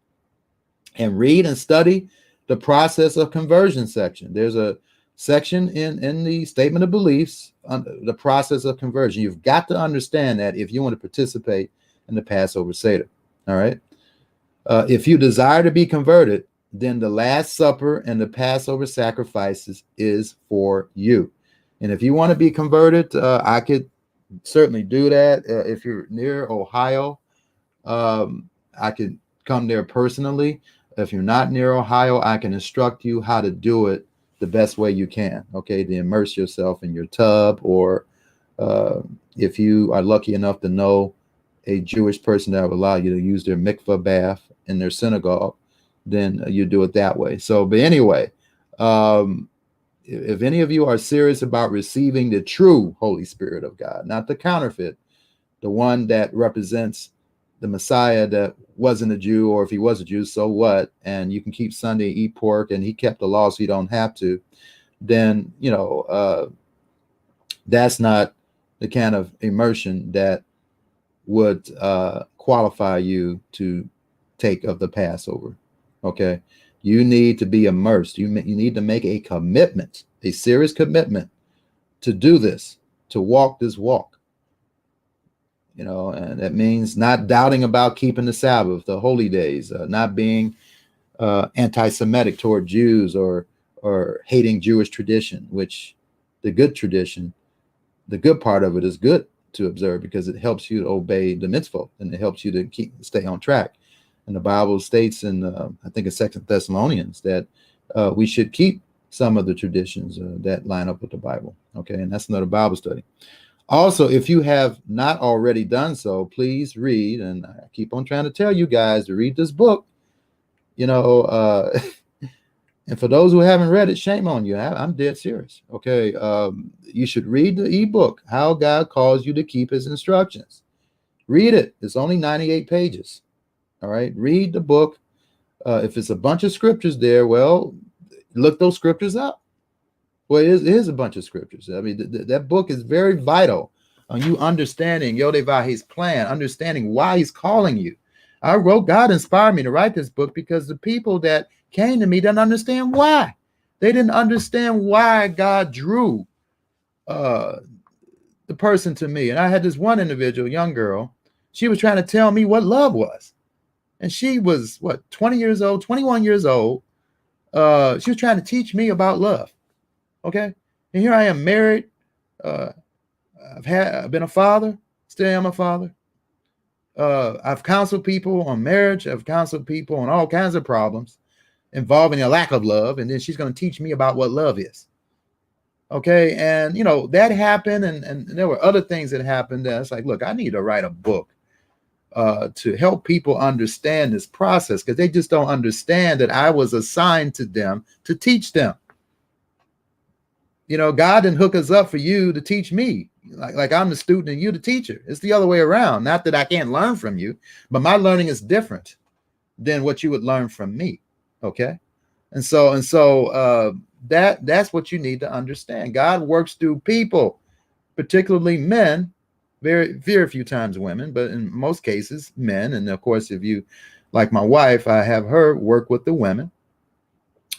And read and study the process of conversion section. There's a section in the statement of beliefs on the process of conversion. You've got to understand that if you want to participate in the Passover Seder. All right. If you desire to be converted, then the Last Supper and the Passover sacrifices is for you. And if you want to be converted, I could certainly do that. If you're near Ohio, I could come there personally. If you're not near Ohio, I can instruct you how to do it the best way you can, okay, to immerse yourself in your tub, or if you are lucky enough to know a Jewish person that will allow you to use their mikvah bath in their synagogue, then you do it that way. So, but anyway, if any of you are serious about receiving the true Holy Spirit of God, not the counterfeit, the one that represents the Messiah that wasn't a Jew, or if he was a Jew, so what? And you can keep Sunday, eat pork, and he kept the law so you don't have to, then, you know, that's not the kind of immersion that would qualify you to take of the Passover. Okay, you need to be immersed. You need to make a commitment, a serious commitment to do this, to walk this walk. You know, and that means not doubting about keeping the Sabbath, the holy days, not being anti-Semitic toward Jews, or hating Jewish tradition, which the good tradition, the good part of it is good to observe because it helps you to obey the mitzvot, and it helps you to stay on track. And the Bible states in, I think it's 2 Thessalonians, that we should keep some of the traditions that line up with the Bible. Okay, and that's another Bible study. Also, if you have not already done so, please read, and I keep on trying to tell you guys to read this book, and for those who haven't read it, shame on you. I'm dead serious. Okay. You should read the ebook, How God Calls You to Keep His Instructions. Read it. It's only 98 pages. All right. Read the book. If it's a bunch of scriptures there, well, look those scriptures up. Well, it is a bunch of scriptures. I mean, that book is very vital on you understanding Yodevah, his plan, understanding why he's calling you. God inspired me to write this book because the people that came to me didn't understand why. They didn't understand why God drew the person to me. And I had this one individual, young girl, she was trying to tell me what love was. And she was, 20 years old, 21 years old. She was trying to teach me about love. Okay. And here I am married. I've been a father, still am a father. I've counseled people on marriage. I've counseled people on all kinds of problems involving a lack of love. And then she's going to teach me about what love is. Okay. And, that happened. And there were other things that happened. That's like, look, I need to write a book to help people understand this process, because they just don't understand that I was assigned to them to teach them. God didn't hook us up for you to teach me. Like I'm the student and you the teacher. It's the other way around. Not that I can't learn from you, but my learning is different than what you would learn from me. Okay. And so that's what you need to understand. God works through people, particularly men, very, very few times women, but in most cases, men. And of course, if you, like my wife, I have her work with the women,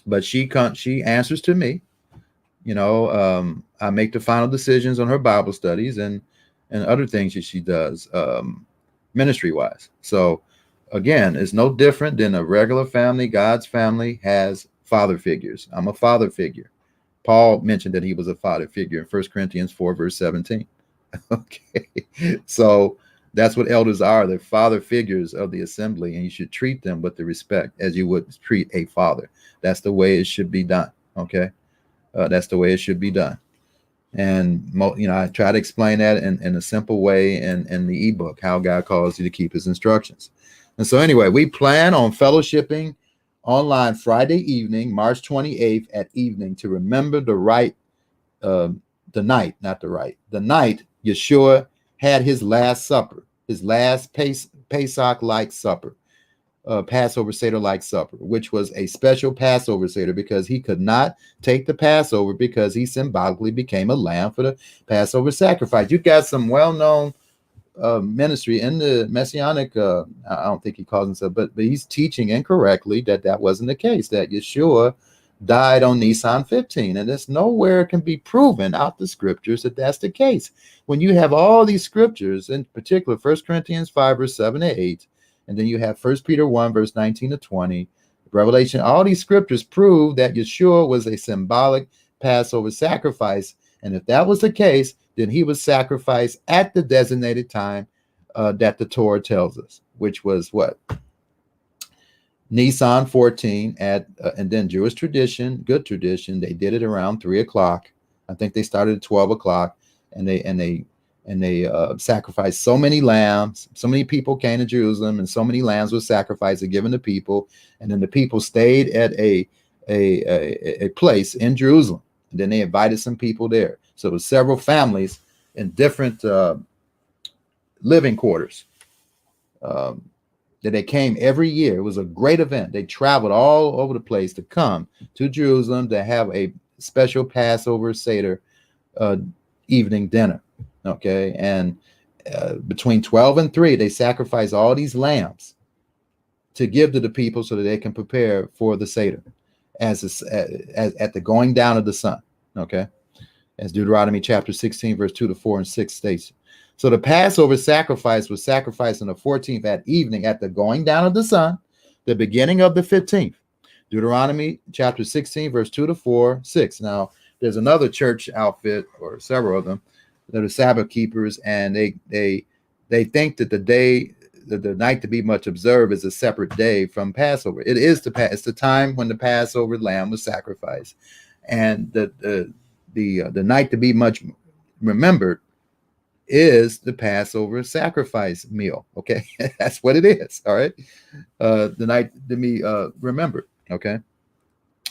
but she answers to me. I make the final decisions on her Bible studies and other things that she does ministry wise. So again, it's no different than a regular family. God's family has father figures. I'm a father figure. Paul mentioned that he was a father figure in 1 Corinthians 4, verse 17. Okay. So that's what elders are. They're father figures of the assembly, and you should treat them with the respect as you would treat a father. That's the way it should be done. Okay. That's the way it should be done. And, I try to explain that in a simple way in the ebook, How God Calls You to Keep His Instructions. And so anyway, we plan on fellowshipping online Friday evening, March 28th at evening, to remember the night Yeshua had his last supper, his last Pesach-like supper. Passover Seder-like supper, which was a special Passover Seder because he could not take the Passover because he symbolically became a lamb for the Passover sacrifice. You got some well-known ministry in the Messianic, I don't think he calls himself, but he's teaching incorrectly that wasn't the case, that Yeshua died on Nisan 15, and there's nowhere can be proven out the scriptures that that's the case. When you have all these scriptures, in particular 1 Corinthians 5, verse 7 to 8, and then you have 1 Peter 1, verse 19 to 20, Revelation, all these scriptures prove that Yeshua was a symbolic Passover sacrifice. And if that was the case, then he was sacrificed at the designated time that the Torah tells us, which was what? Nisan 14 and then Jewish tradition, good tradition, they did it around 3 o'clock. I think they started at 12 o'clock, and they sacrificed so many lambs. So many people came to Jerusalem, and so many lambs were sacrificed and given to people. And then the people stayed at a place in Jerusalem, and then they invited some people there. So it was several families in different living quarters that they came every year. It was a great event. They traveled all over the place to come to Jerusalem to have a special Passover Seder evening dinner. Okay, and between 12 and 3, they sacrifice all these lambs to give to the people so that they can prepare for the Seder as at the going down of the sun. Okay, as Deuteronomy chapter 16, verse 2 to 4 and 6 states. So the Passover sacrifice was sacrificed on the 14th at evening at the going down of the sun, the beginning of the 15th. Deuteronomy chapter 16, verse 2 to 4, 6. Now, there's another church outfit, or several of them, that are Sabbath keepers, and they think that the night to be much observed is a separate day from Passover. It is it's the time when the Passover lamb was sacrificed, and the night to be much remembered is the Passover sacrifice meal. Okay, that's what it is. All right, the night to be remembered. Okay,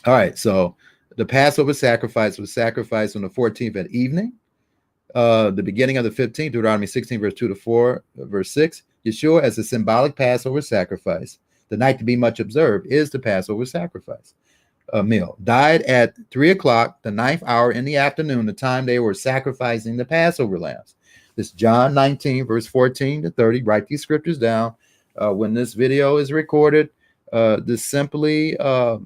all right. So the Passover sacrifice was sacrificed on the 14th at evening. The beginning of the 15th, Deuteronomy 16, verse 2 to 4, verse 6. Yeshua, as a symbolic Passover sacrifice, the night to be much observed, is the Passover sacrifice meal. Died at 3 o'clock, the 9th hour in the afternoon, the time they were sacrificing the Passover lambs. This John 19, verse 14 to 30. Write these scriptures down. When this video is recorded, just simply go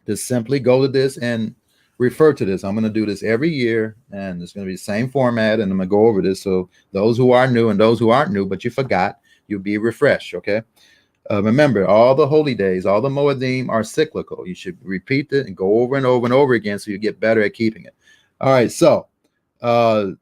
to this and refer to this. I'm going to do this every year, and it's going to be the same format, and I'm going to go over this. So those who are new and those who aren't new, but you forgot, you'll be refreshed, okay? Remember, all the holy days, all the Moedim are cyclical. You should repeat it and go over and over and over again so you get better at keeping it. All right, so Yeshua,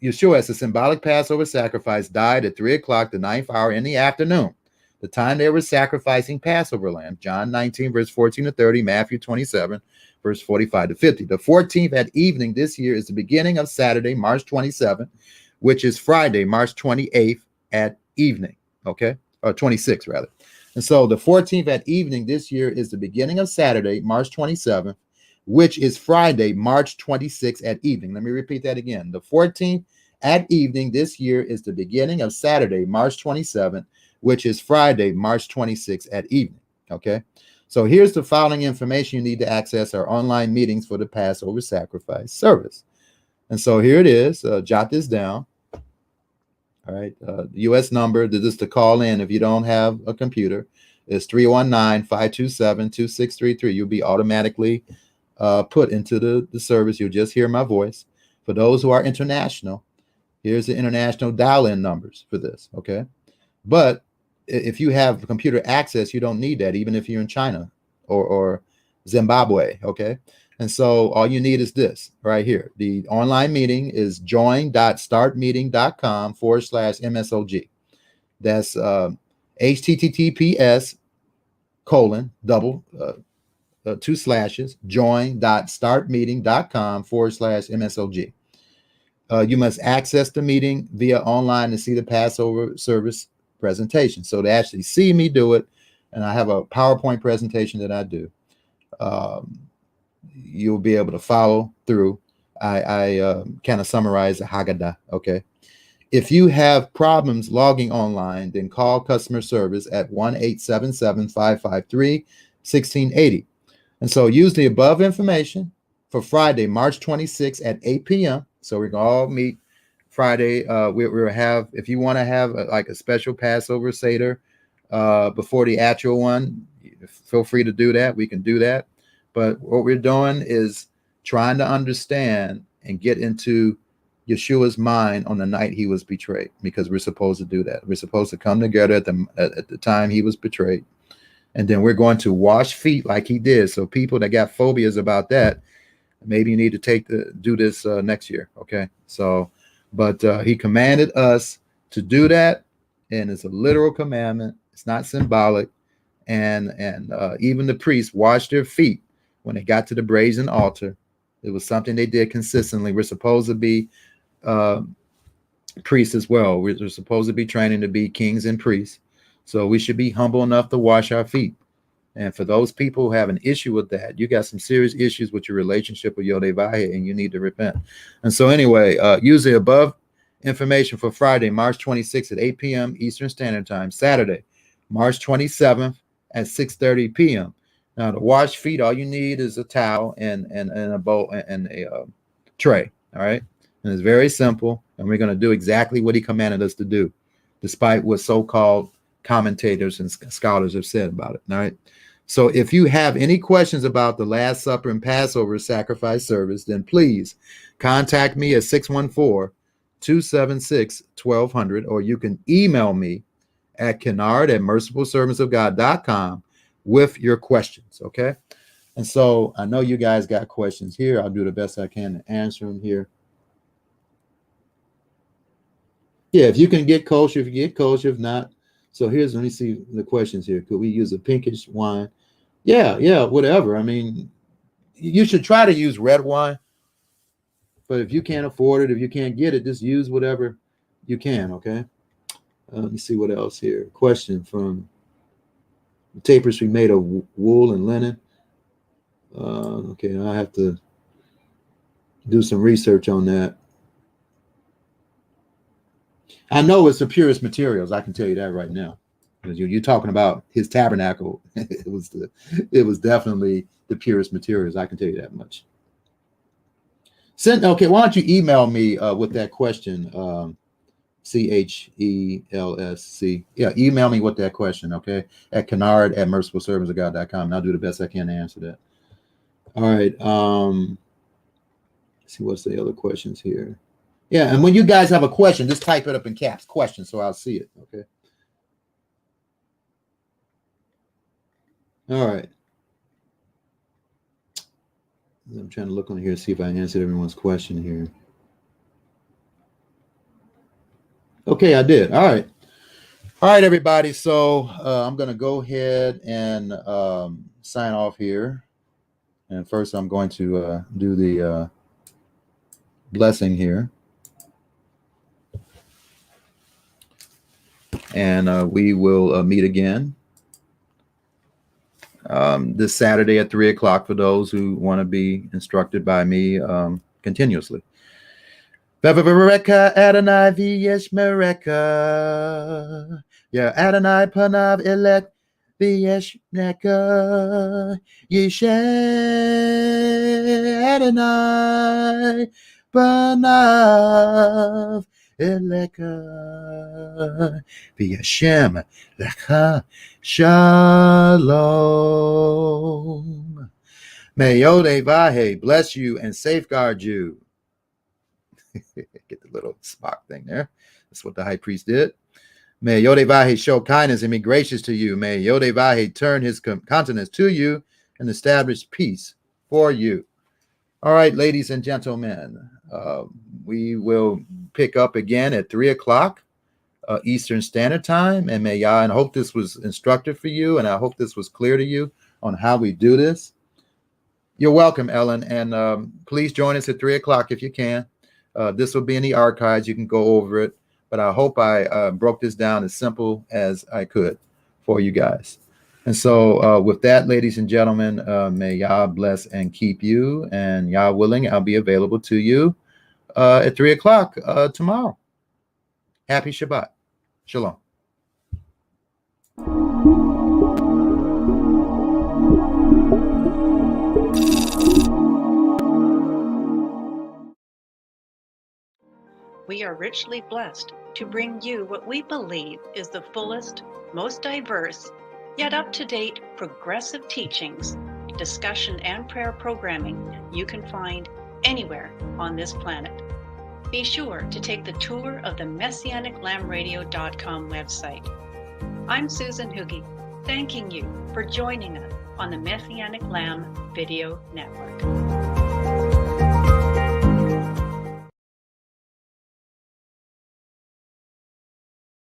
as a symbolic Passover sacrifice, died at 3 o'clock, the 9th hour in the afternoon, the time they were sacrificing Passover lamb. John 19, verse 14 to 30, Matthew 27, verse 45 to 50. The 14th at evening this year is the beginning of Saturday, March 27th, which is Friday, March 28th at evening, okay? Or 26th, rather. And so the 14th at evening this year is the beginning of Saturday, March 27th, which is Friday, March 26th at evening. Let me repeat that again. The 14th at evening this year is the beginning of Saturday, March 27th, which is Friday, March 26th at evening, okay? So here's the following information you need to access our online meetings for the Passover sacrifice service. And so here it is. Jot this down. All right. The U.S. number, this is to call in if you don't have a computer, is 319-527-2633. You'll be automatically put into the service. You'll just hear my voice. For those who are international, here's the international dial-in numbers for this, okay? But if you have computer access, you don't need that, even if you're in China or Zimbabwe, okay? And so all you need is this right here. The online meeting is join.startmeeting.com/MSOG. That's https:// join.startmeeting.com/MSOG. You must access the meeting via online to see the Passover service presentation. So to actually see me do it, and I have a PowerPoint presentation that I do, you'll be able to follow through. I kind of summarize the Haggadah, okay? If you have problems logging online, then call customer service at 1-877-553-1680. And so use the above information for Friday, March 26th at 8 p.m. So we're going to all meet Friday. We'll have, if you want to have like a special Passover Seder before the actual one, feel free to do that. We can do that. But what we're doing is trying to understand and get into Yeshua's mind on the night he was betrayed, because we're supposed to do that. We're supposed to come together at the time he was betrayed. And then we're going to wash feet like he did. So people that got phobias about that, maybe you need to do this next year. Okay. So, but he commanded us to do that. And it's a literal commandment. It's not symbolic. And even the priests washed their feet when they got to the brazen altar. It was something they did consistently. We're supposed to be priests as well. We're supposed to be training to be kings and priests. So we should be humble enough to wash our feet. And for those people who have an issue with that, you got some serious issues with your relationship with Yodevah, and you need to repent. And so anyway, use the above information for Friday, March 26th at 8 p.m. Eastern Standard Time. Saturday, March 27th at 6:30 p.m. Now, to wash feet, all you need is a towel and a bowl and a tray, all right? And it's very simple, and we're going to do exactly what he commanded us to do, despite what so-called commentators and scholars have said about it, all right? So if you have any questions about the Last Supper and Passover sacrifice service, then please contact me at 614-276-1200, or you can email me at Kennard@mercifulservantsofgod.com with your questions, okay? And so I know you guys got questions here. I'll do the best I can to answer them here. Yeah, if you can get kosher, if you get kosher, if not. So let me see the questions here. Could we use a pinkish wine? Yeah, whatever. I mean, you should try to use red wine. But if you can't afford it, if you can't get it, just use whatever you can, okay? Let me see what else here. Question from the tapestry made of wool and linen. Okay, I have to do some research on that. I know it's the purest materials. I can tell you that right now. Because you're talking about his tabernacle. It was definitely the purest materials. I can tell you that much. Okay, why don't you email me with that question? CHELSC. Yeah, email me with that question, okay? At Kennard at mercifulservantsofgod.com. And I'll do the best I can to answer that. All right. Let's see what's the other questions here. Yeah, and when you guys have a question, just type it up in caps, question, so I'll see it, okay? All right. I'm trying to look on here, see if I answered everyone's question here. Okay, I did. All right. All right, everybody. So I'm going to go ahead and sign off here. And first, I'm going to do the blessing here. And we will meet again this Saturday at 3 o'clock for those who want to be instructed by me continuously. Vavareka Adonai v'yesh mereka. Ya Adonai panav elek v'yesh neka. Yeshe Adonai panav eleka v'yashem lecha shalom. May Yod-Heh-Vah-Heh bless you and safeguard you. Get the little smock thing there. That's what the high priest did. May Yod-Heh-Vah-Heh show kindness and be gracious to you. May Yod-Heh-Vah-Heh turn his countenance to you and establish peace for you. All right, ladies and gentlemen, we will pick up again at 3 o'clock Eastern Standard Time. And may Yah, and I hope this was instructive for you, and I hope this was clear to you on how we do this. You're welcome, Ellen, and please join us at 3 o'clock if you can. This will be in the archives. You can go over it. But I hope I broke this down as simple as I could for you guys. And so with that, ladies and gentlemen, may Yah bless and keep you. And Yah willing, I'll be available to you at 3 o'clock tomorrow. Happy Shabbat. Shalom. We are richly blessed to bring you what we believe is the fullest, most diverse, yet up-to-date progressive teachings, discussion, and prayer programming you can find anywhere on this planet. Be sure to take the tour of the MessianicLambRadio.com website. I'm Susan Hoogie, thanking you for joining us on the Messianic Lamb Video Network.